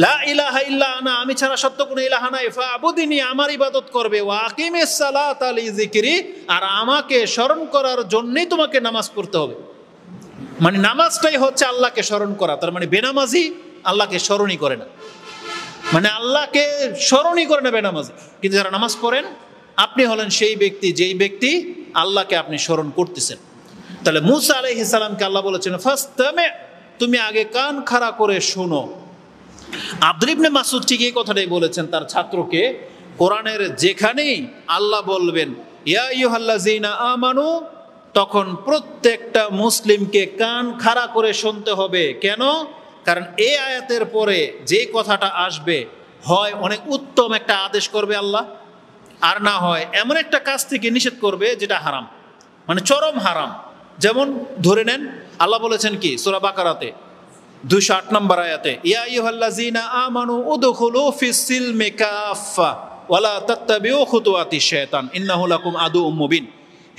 লা ইলাহা ইল্লা আনা, আমি ছাড়া সত্য কোনো ইলাহা নাই, ফা'বুদিনি, আমার ইবাদত করবে, ওয়া আকিমিস সালাতা লিযিকরি, আর আমাকে স্মরণ করার জন্যই তোমাকে নামাজ পড়তে হবে। মানে নামাজটাই হচ্ছে আল্লাহকে স্মরণ করা। তার মানে বেনামাজি আল্লাহকে স্মরণই করে না, মানে আল্লাহকে স্মরণই করে না বেনামাজি। কিন্তু যারা নামাজ পড়েন, আপনি হলেন সেই ব্যক্তি যেই ব্যক্তি আল্লাহকে আপনি স্মরণ করতেছেন। তাহলে মুসা আলাইহিস সালামকে আল্লাহ বলেছেন ফাসতামি', তুমি আগে কান খাড়া করে শোনো। আব্দুল ইবনে মাসউদ ঠিক এই কথাটাই বলেছেন তার ছাত্রকে, কোরআনের যেখানেই আল্লাহ বলবেন ইয়া আইয়ুহাল্লাযিনা আমানু, তখন প্রত্যেকটা মুসলিমকে কান খাড়া করে শুনতে হবে। কেন? কারণ এই আয়াতের পরে যে কথাটা আসবে, হয় অনেক উত্তম একটা আদেশ করবে আল্লাহ, আর না হয় এমন একটা কাজ থেকে নিষেধ করবে যেটা হারাম, মানে চরম হারাম। যেমন ধরে নেন আল্লাহ বলেছেন কি সূরা বাকারাতে 208 নম্বর আয়াতে, ইয়া আইয়ুহাল্লাযীনা আমানু উদখুলু ফিস সিলমি কাফা ওয়ালা তাত্তাবিউ খুতুওয়াতিশ শায়তান ইন্নাহু লাকুম আদুউম মুবিন।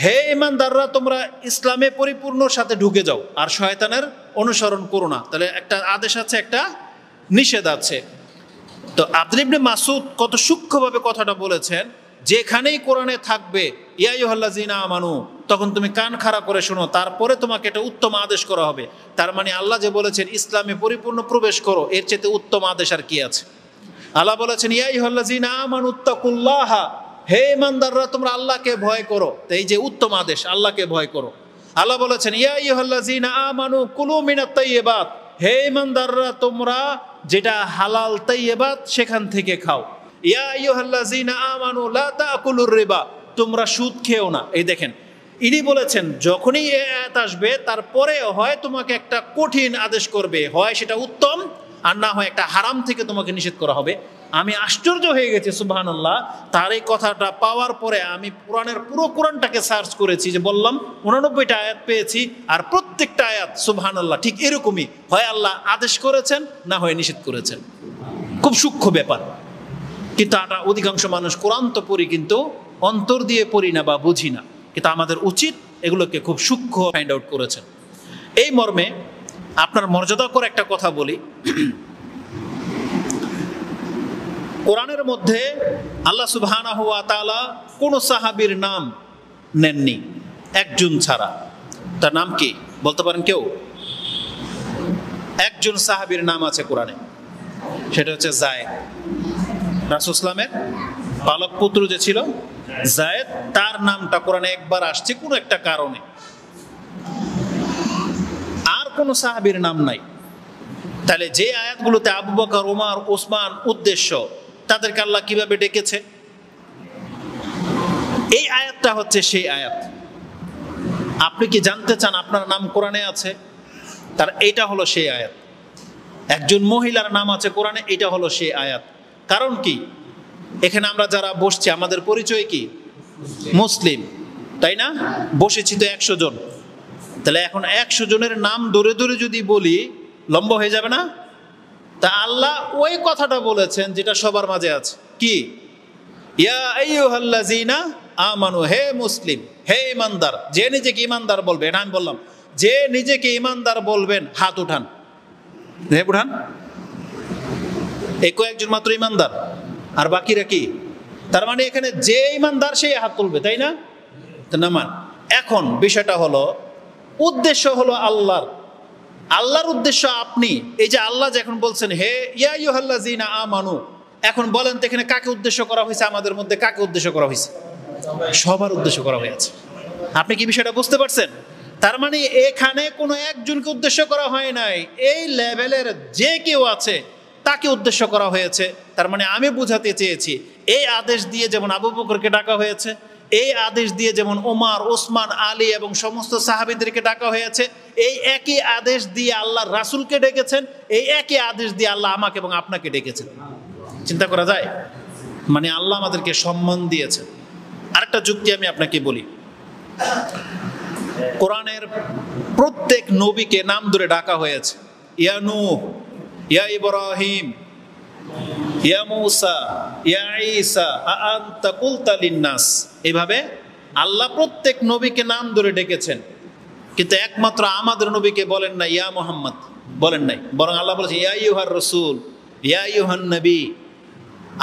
হে ঈমানদাররা, তোমরা ইসলামে পরিপূর্ণ সাথে ঢুকে যাও আর শয়তানের অনুসরণ করো না। তাহলে একটা আদেশ আছে, একটা নিষেধ আছে। তো আব্দুল্লাহ ইবনে মাসউদ কত সূক্ষ্মভাবে কথাটা বলেছেন, যেখানেই কোরআনে থাকবে ইয়া আইয়ুহাল্লাযীনা আমানু, তখন তুমি কান খাড়া করে শোনো, তারপরে তোমাকে এটা উত্তম আদেশ করা হবে। তার মানে আল্লাহ যে বলেছেন ইসলামে পরিপূর্ণ প্রবেশ করো, এর চেয়ে উত্তম আদেশ আর কি আছে? আল্লাহ বলেছেন ইয়া আইয়ুহাল্লাযীনা আমানুত্তাকুল্লাহা, হে ঈমানদাররা তোমরা আল্লাহকে ভয় করো। তো এই যে উত্তম আদেশ, আল্লাহকে ভয় করো। আল্লাহ বলেছেন ইয়া আইয়ুহাল্লাযীনা আমানু কুলু মিনাত তাইয়্যিবাত, হে ঈমানদাররা তোমরা যেটা হালাল তাইয়্যিবাত সেখান থেকে খাও। ইয়া আইয়ুহাল্লাযীনা আমানু লা তাকুলুর রিবা, তোমরা সুদ খেও না। এই দেখেন, ইনি বলেছেন যখনই এই আয়াত আসবে তারপরে হয় তোমাকে একটা কঠিন আদেশ করবে, হয় সেটা উত্তম, আর না হয় একটা হারাম থেকে তোমাকে নিষেধ করা হবে। আমি আশ্চর্য হয়ে গেছি, সুবহানাল্লাহ। তার এই কথাটা পাওয়ার পরে আমি পুরো কোরআনটাকে সার্চ করেছি, যে বললাম 89টা আয়াত পেয়েছি, আর প্রত্যেকটা আয়াত সুবহানাল্লাহ ঠিক এরকমই, হয় আল্লাহ আদেশ করেছেন না হয় নিষেধ করেছেন। খুব সূক্ষ্ম ব্যাপার, কিন্তু অধিকাংশ মানুষ কোরআন তো পড়ি কিন্তু অন্তর দিয়ে পড়ি না বা বুঝি না। কিন্তু আমাদের উচিত এগুলোকে খুব সূক্ষ্ম ফাইন্ড আউট করেছেন। এই মর্মে আপনার মর্যাদা করে একটা কথা বলি, কোরআনের মধ্যে আল্লাহ সুবহানাহু ওয়া তাআলা কোন সাহাবীর নাম নেননি একজন ছাড়া। তার নাম কি বলতে পারেন কেউ? একজন সাহাবীর নাম আছে কোরআনে, সেটা হচ্ছে যায়েদ। রাসূল সাল্লামের পালক পুত্র যে ছিল যায়েদ, তার নামটা কোরআনে একবার আসছে কোন একটা কারণে। আর কোন সাহাবীর নাম নাই। তাহলে যে আয়াতগুলোতে আবু বকর, ওমর, ওসমান উদ্দেশ্য, তাদেরকে আল্লাহ কিভাবে ডেকেছে? এই আয়াতটা হচ্ছে সেই আয়াত। আপনি কি জানতে চান আপনার নাম কোরআনে আছে? তার এইটা হলো সেই আয়াত। একজন মহিলার নাম আছে কোরআনে, এটা হলো সেই আয়াত। কারণ কি? এখানে আমরা যারা বসছি আমাদের পরিচয় কি? মুসলিম, তাই না? বসেছি তো 100 জন। তাহলে এখন 100 জনের নাম ধরে ধরে যদি বলি লম্বা হয়ে যাবে না? তা আল্লাহ ওই কথাটা বলেছেন যেটা সবার মাঝে আছে, কি? ইয়া আইয়ুহাল্লাযীনা আমানু, হে মুসলিম, হে ঈমানদার। যে নিজেকে ঈমানদার বলবে, এটা আমি বললাম, যে নিজেকে ঈমানদার বলবেন হাত উঠান, উঠান। এই কয়েকজন মাত্র ঈমানদার, আর বাকিরা কি? তার মানে এখানে যে ঈমানদার সেই হাত তুলবে, তাই না? নামান। এখন বিষয়টা হলো, উদ্দেশ্য হলো আল্লাহর উদ্দেশ্য আপনি। এই যে আল্লাহ যখন বলছেন হে ইয়া আইয়ুহাল্লাযীনা আমানু, এখন বলেন তো এখানে কাকে উদ্দেশ্য করা হয়েছে? আমাদের মধ্যে কাকে উদ্দেশ্য করা হয়েছে? সবার উদ্দেশ্য করা হয়েছে। আপনি কি বিষয়টা বুঝতে পারছেন? তার মানে এখানে কোনো একজনকে উদ্দেশ্য করা হয় নাই, এই লেভেলের যে কেউ আছে তাকে উদ্দেশ্য করা হয়েছে। তার মানে আমি বুঝাতে চেয়েছি, এই আদেশ দিয়ে যেমন আবু বকরকে ডাকা হয়েছে, এই আদেশ দিয়ে যেমন ওমর, ওসমান, আলী এবং সমস্ত সাহাবীদেরকে ডাকা হয়েছে, এই একই আদেশ দিয়ে আল্লাহ রাসূলকে ডেকেছেন, এই একই আদেশ দিয়ে আল্লাহ আমাকে এবং আপনাকে ডেকেছেন। চিন্তা করা যায়? মানে আল্লাহ আমাদেরকে সম্মান দিয়েছেন। আরেকটা যুক্তি আমি আপনাকে বলি, কোরআনের প্রত্যেক নবীকে নাম ধরে ডাকা হয়েছে। ইয়া নূহ, ইয়া ইব্রাহিম, ইয়া মূসা, ইয়া ঈসা আনতা কুলতা লিন্নাস, এভাবে আল্লাহ প্রত্যেক নবীকে নাম ধরে ডেকেছেন। কিন্তু একমাত্র আমাদের নবীকে বলেন না ইয়া মুহাম্মদ, বলেন নাই, বরং আল্লাহ বলেছে ইয়া আইয়ুহার রাসূল, ইয়া আইয়ুহান নবী।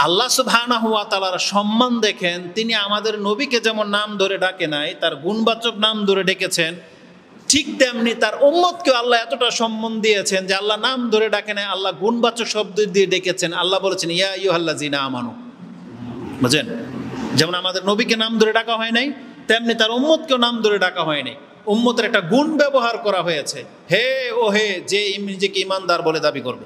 আল্লাহ সুবহানাহু ওয়া তাআলার সম্মান দেখেন, তিনি আমাদের নবীকে যেমন নাম ধরে ডাকে নাই, তার গুণবাচক নাম ধরে ডেকেছেন, ঠিক তেমনি তার উম্মতকে আল্লাহ এতটা সম্মান দিয়েছেন যে আল্লাহ নাম ধরে ডাকে নাই, আল্লাহ গুণবাচক শব্দ দিয়ে ডেকেছেন। আল্লাহ বলেছেন ইয়া আইয়ুহাল্লাযীনা আমানু। বুঝেন? যেমন আমাদের নবীকে নাম ধরে ডাকা হয় নাই, তেমনি তার উম্মতকেও নাম ধরে ডাকা হয় নাই। উম্মতের একটা গুণ ব্যবহার করা হয়েছে, হে ও হে যে নিজেকে ঈমানদার বলে দাবি করবে।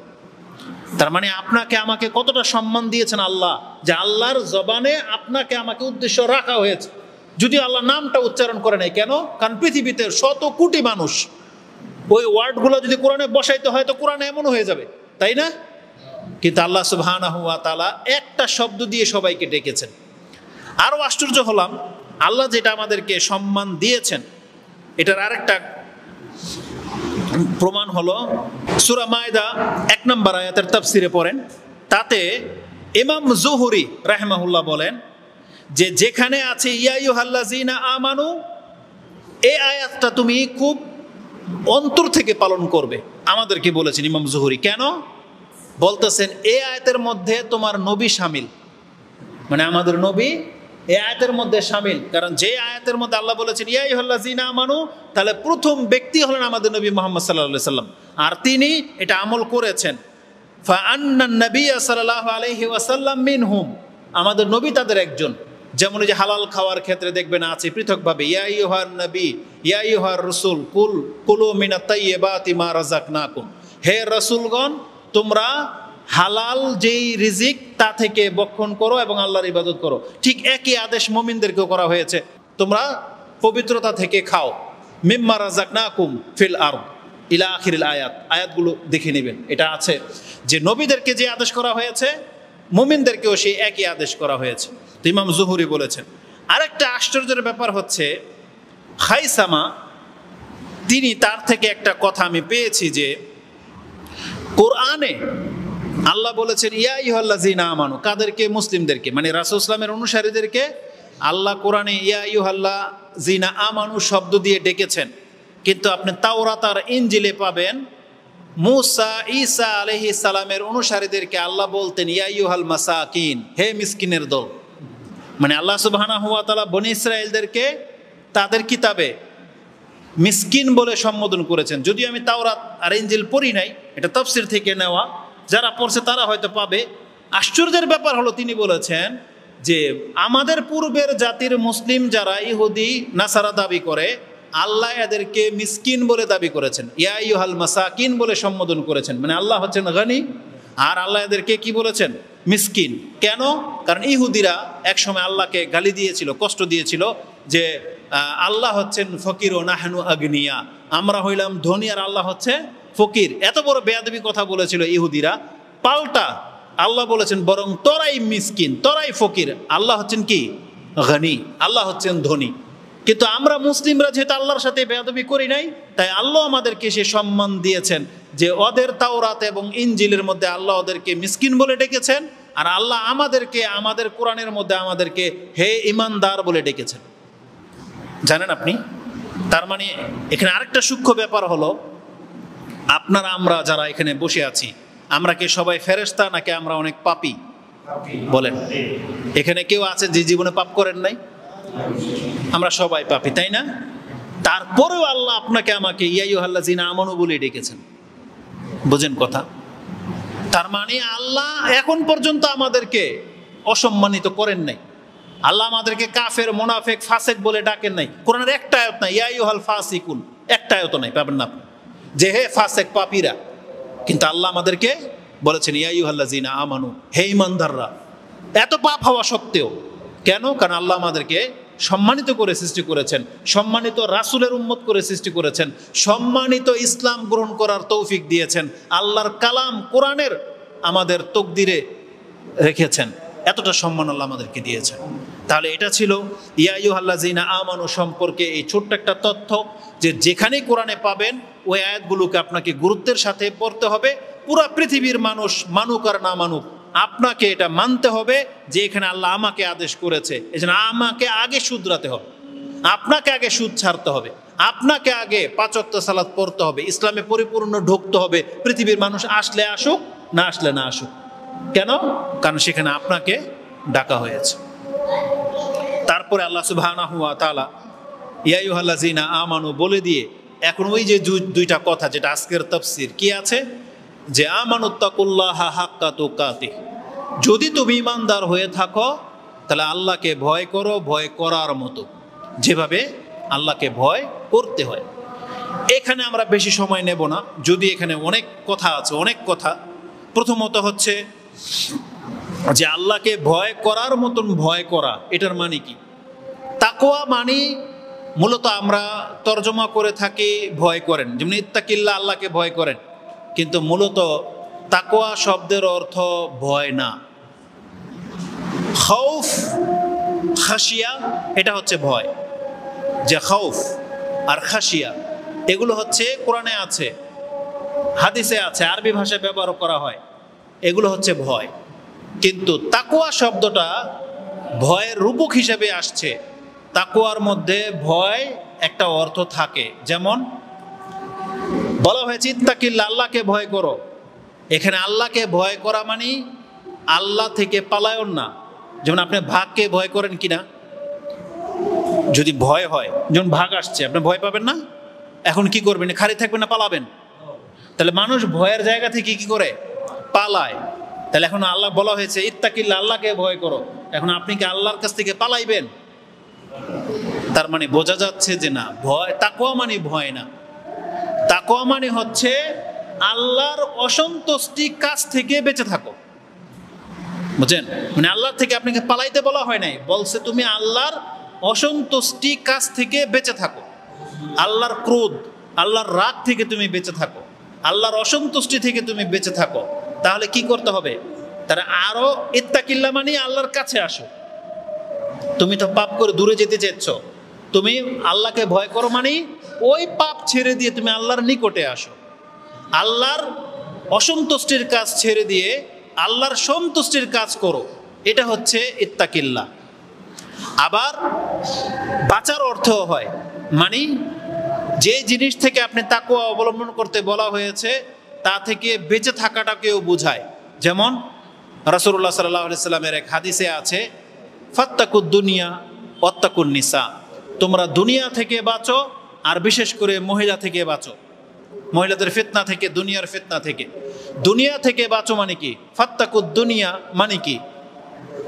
তার মানে আপনাকে আমাকে কতটা সম্মান দিয়েছেন আল্লাহ, যে আল্লাহর জবানে আপনাকে আমাকে উদ্দেশ্য রাখা হয়েছে। যদি আল্লাহ নামটা উচ্চারণ করে নাই কেন? কারণ পৃথিবীতে শত কোটি মানুষ, ওই ওয়ার্ডগুলো যদি কোরআনে বসাইতে হয় তো কোরআনে এমন হয়ে যাবে, তাই না? কিন্তু আল্লাহ সুবহানাহু ওয়া তাআলা একটা শব্দ দিয়ে সবাইকে ডেকেছেন। আরও আশ্চর্য হলাম, আল্লাহ যেটা আমাদেরকে সম্মান দিয়েছেন, এটার আরেকটা প্রমাণ হলো সূরা মায়দা 1 নম্বর আয়াতের তাফসিরে পড়েন, তাতে ইমাম জুহরি রাহিমাহুল্লাহ বলেন যে যেখানে আছে ইয়া আইয়ুহাল্লাযীনা আমানু, এই আয়াতটা তুমি খুব অন্তর থেকে পালন করবে। আমাদেরকে বলেছেন ইমাম জুহরি। কেন বলতেছেন? এই আয়াতের মধ্যে তোমার নবী শামিল, মানে আমাদের নবী এই আয়াতের মধ্যে শামিল। কারণ যে আয়াতের মধ্যে আল্লাহ বলেছেন ইয়া আইয়ুহাল্লাযীনা আমানু, তাহলে প্রথম ব্যক্তি হলেন আমাদের নবী মুহাম্মদ সাল্লাল্লাহু আলাইহি সাল্লাম, আর তিনি এটা আমল করেছেন। ফাআন্নান নাবিয়্যা সাল্লাল্লাহু আলাইহি ওয়াসাল্লাম মিনহুম, আমাদের নবী তাদের একজন। যেমন যে হালাল খাওয়ার ক্ষেত্রে দেখবেন আছে পৃথকভাবে ইয়া আইয়ুহান নবী ইয়া আইয়ুহার রাসূল কুলু মিনাত তাইয়্যিবাতি মা রাযাকনাকুম, হে রাসূলগণ তোমরা হালাল যেই রিজিক তা থেকে ভক্ষণ করো এবং আল্লাহর ইবাদত করো। ঠিক একই আদেশ মুমিনদেরকেও করা হয়েছে, তোমরা পবিত্রতা থেকে খাও। মিম্মা রাযাকনাকুম ফিল আরদ ইলা আখিরিল আয়াত, আয়াতগুলো দেখে নেবেন। এটা আছে যে নবীদেরকে যে আদেশ করা হয়েছে মুমিনদেরকেও সেই একই আদেশ করা হয়েছে। তো ইমাম জুহরি বলেছেন। আরেকটা আশ্চর্যের ব্যাপার হচ্ছে খাইসামা, তিনি তার থেকে একটা কথা আমি পেয়েছি যে কোরআনে আল্লাহ বলেছেন ইয়া আইয়ুহাল্লাযীনা আমানু, কাদেরকে? মুসলিমদেরকে, মানে রাসূল ইসলামের অনুসারীদেরকে আল্লাহ কোরআনে ইয়া আইয়ুহাল্লাযীনা আমানু শব্দ দিয়ে ডেকেছেন। কিন্তু আপনি তাওরাত আর ইনজিলে পাবেন মুসা ঈসা আলাইহিস সালামের অনুসারীদেরকে আল্লাহ বলতেন ইয়া আইয়ুহাল মাসাকিন, হে মিসকিনের দল। মানে আল্লাহ সুবহানাহু ওয়া তাআলা বনি ইসরাঈলদেরকে তাদের কিতাবে মিসকিন বলে সম্বোধন করেছেন। যদিও আমি তাওরাত আর ইনজিল পড়ি নাই, এটা তাফসীর থেকে নেওয়া, যারা পড়ছে তারা হয়তো পাবে। আশ্চর্যের ব্যাপার হলো তিনি বলেছেন যে আমাদের পূর্বের জাতির মুসলিম যারা ইহুদি নাসারা দাবি করে, আল্লাহ এদেরকে মিসকিন বলে দাবি করেছেন, ইয়া আইয়ুহাল মাসাকিন বলে সম্বোধন করেছেন। মানে আল্লাহ হচ্ছেন গনি আর আল্লাহ এদেরকে কি বলেছেন? মিসকিন। কেন? কারণ ইহুদিরা একসময় আল্লাহকে গালি দিয়েছিল, কষ্ট দিয়েছিল যে আল্লাহ হচ্ছেন ফকির ও নাহনু আগনিয়া, আমরা হইলাম ধনী আর আল্লাহ হচ্ছে ফকির। এত বড় বেয়াদবি কথা বলেছিল ইহুদিরা। পাল্টা আল্লাহ বলেছেন বরং তোরাই মিসকিন, তোরাই ফকির, আল্লাহ হচ্ছেন কি? গনি, আল্লাহ হচ্ছেন ধনী। কিন্তু আমরা মুসলিমরা যেহেতু আল্লাহর সাথে বেয়াদবি করি নাই, তাই আল্লাহ আমাদেরকে সে সম্মান দিয়েছেন যে ওদের তাওরাত এবং ইনজিলের মধ্যে আল্লাহ ওদেরকে মিসকিন বলে ডেকেছেন, আর আল্লাহ আমাদেরকে আমাদের কোরআনের মধ্যে আমাদেরকে হে ইমানদার বলে ডেকেছেন। জানেন আপনি? তার মানে এখানে আরেকটা সূক্ষ্ম ব্যাপার হলো, আপনারা আমরা যারা এখানে বসে আছি, আমরা কি সবাই ফেরেশতা নাকি আমরা অনেক পাপী? বলেন, এখানে কেউ আছে যে জীবনে পাপ করেন নাই? আমরা সবাই পাপী, তাই না? তারপরেও আল্লাহ আপনাকে আমাকে ইয়া আইয়ুহাল্লাযীনা আমানু বলে ডেকেছেন। বুঝেন কথা? তার মানে আল্লাহ এখন পর্যন্ত আমাদেরকে অসম্মানিত করেন নাই। আল্লাহ আমাদেরকে কাফের, মুনাফিক, ফাসিক বলে ডাকেন নাই। কোরআনের একটা আয়াত নাই ইয়া আইয়ুহাল ফাসিকুন, একটা আয়াত নাই, পাবেন না আপনি যে হে ফাসিক পাপীরা। কিন্তু আল্লাহ আমাদেরকে বলেছেন ইয়া আইয়ুহাল্লাযীনা আমানু, হে ঈমানদাররা। এত পাপ হওয়া সত্ত্বেও কেন? কারণ আল্লাহ আমাদেরকে সম্মানিত করে সৃষ্টি করেছেন, সম্মানিত রাসূলের উম্মত করে সৃষ্টি করেছেন, সম্মানিত ইসলাম গ্রহণ করার তৌফিক দিয়েছেন, আল্লাহর কালাম কোরআনের আমাদের তকদিরে রেখেছেন। এতটা সম্মান আল্লাহ আমাদেরকে দিয়েছেন। তাহলে এটা ছিল ইয়া আইয়ুহাল্লাযীনা আমানু সম্পর্কে এই ছোট্ট একটা তথ্য, যে যেখানেই কোরআনে পাবেন ওই আয়াতগুলোকে আপনাকে গুরুত্বের সাথে পড়তে হবে। পুরা পৃথিবীর মানুষ মানুক আর না মানুক, আপনাকে এটা মানতে হবে যে এখানে আল্লাহ আমাকে আদেশ করেছে, এজন্য আমাকে আগে শুধরাতে হবে, আপনাকে আগে সুদ ছাড়তে হবে, আপনাকে আগে 5 ওয়াক্ত সালাত পড়তে হবে, ইসলামে পরিপূর্ণ ঢুকতে হবে। পৃথিবীর মানুষ আসলে আসুক, না আসলে না আসুক। কেন? কারণ সেখানে আপনাকে ডাকা হয়েছে। তারপরে আল্লাহ সুবহানাহু ওয়া তাআলা ইয়া আইয়ুহাল্লাযীনা আমানু বলে দিয়ে এখন ওই যে দুইটা কথা যেটা আজকের তাফসীর কি আছে, যে আমানুত্তাকুল্লাহা হাক্কা তুকাতিহ, যদি তুমি ঈমানদার হয়ে থাকো তাহলে আল্লাহকে ভয় করো, ভয় করার মতো, যেভাবে আল্লাহকে ভয় করতে হয়। এখানে আমরা বেশি সময় নেব না, যদি এখানে অনেক কথা আছে, অনেক কথা। প্রথমত হচ্ছে যে আল্লাহকে ভয় করার মতন ভয় করা, এটার মানে কি? তাকওয়া মানে মূলত আমরা তর্জমা করে থাকি ভয় করেন, যেমন ইত্তাকিল্লাহ, আল্লাহকে ভয় করেন, কিন্তু মূলত তাকওয়া শব্দের অর্থ ভয় না। খাউফ, খাশিয়া, এটা হচ্ছে ভয়। যে খাউফ আর খাশিয়া, এগুলো হচ্ছে কোরআনে আছে, হাদিসে আছে, আরবি ভাষায় ব্যবহার করা হয়, এগুলো হচ্ছে ভয়। কিন্তু তাকওয়া শব্দটা ভয়ের রূপক হিসেবে আসছে। তাকওয়ার মধ্যে ভয় একটা অর্থ থাকে, যেমন বলা হয়েছে ইত্তাকিল্লাহ, আল্লাহকে ভয় করো। এখানে আল্লাহকে ভয় করা মানে আল্লাহ থেকে পালায়ন না। যেমন আপনি ভাগকে ভয় করেন কিনা? যদি ভয় হয়, যেমন ভাগ আসছে, আপনি ভয় পাবেন না? এখন কি করবেন? খালি থাকবেন না পালাবেন? তাহলে মানুষ ভয়ের জায়গা থেকে কি করে? পালায়। তাহলে এখন আল্লাহ বলা হয়েছে ইত্তাকিল্লাহ, আল্লাহকে ভয় করো। এখন আপনি কি আল্লাহর কাছ থেকে পালাইবেন? তার মানে বোঝা যাচ্ছে যে না, ভয়, তাকওয়া মানে ভয় না। তাকওয়া মানে হচ্ছে আল্লাহর অসন্তুষ্টি কাজ থেকে বেঁচে থাকো। বুঝছেন? মানে আল্লাহর থেকে আপনাকে পালাইতে বলা হয় নাই, বলছে তুমি আল্লাহর অসন্তুষ্টি কাজ থেকে বেঁচে থাকো। আল্লাহর ক্রোধ, আল্লাহর রাগ থেকে তুমি বেঁচে থাকো, আল্লাহর অসন্তুষ্টি থেকে তুমি বেঁচে থাকো। তাহলে কি করতে হবে? তারা আরো ইত্তাকিল্লাহ মানে আল্লাহর কাছে আসো। তুমি তো পাপ করে দূরে যেতে চাচ্ছ, তুমি আল্লাহকে ভয় করো মানে ওই পাপ ছেড়ে দিয়ে তুমি আল্লাহর নিকটে আসো। আল্লাহর অসন্তুষ্টির কাজ ছেড়ে দিয়ে আল্লাহর সন্তুষ্টির কাজ করো, এটা হচ্ছে ইত্তাকিল্লাহ। আবার বাঁচার অর্থ হয়, মানে যে জিনিস থেকে আপনি তাকওয়া অবলম্বন করতে বলা হয়েছে তা থেকে বেঁচে থাকাটাকেও বোঝায়। যেমন রাসূলুল্লাহ সাল্লাল্লাহু আলাইহি সাল্লামের এক হাদিসে আছে, ফাত্তাকুদ দুনিয়া ওয়াত্তাকুন নিসা, তোমরা দুনিয়া থেকে বাঁচো আর বিশেষ করে মহিলা থেকে বাঁচো। মহিলাদের ফিতনা থেকে, দুনিয়ার ফিতনা থেকে। দুনিয়া থেকে বাঁচো মানে কি? ফাত্তাকুদ দুনিয়া মানে কি?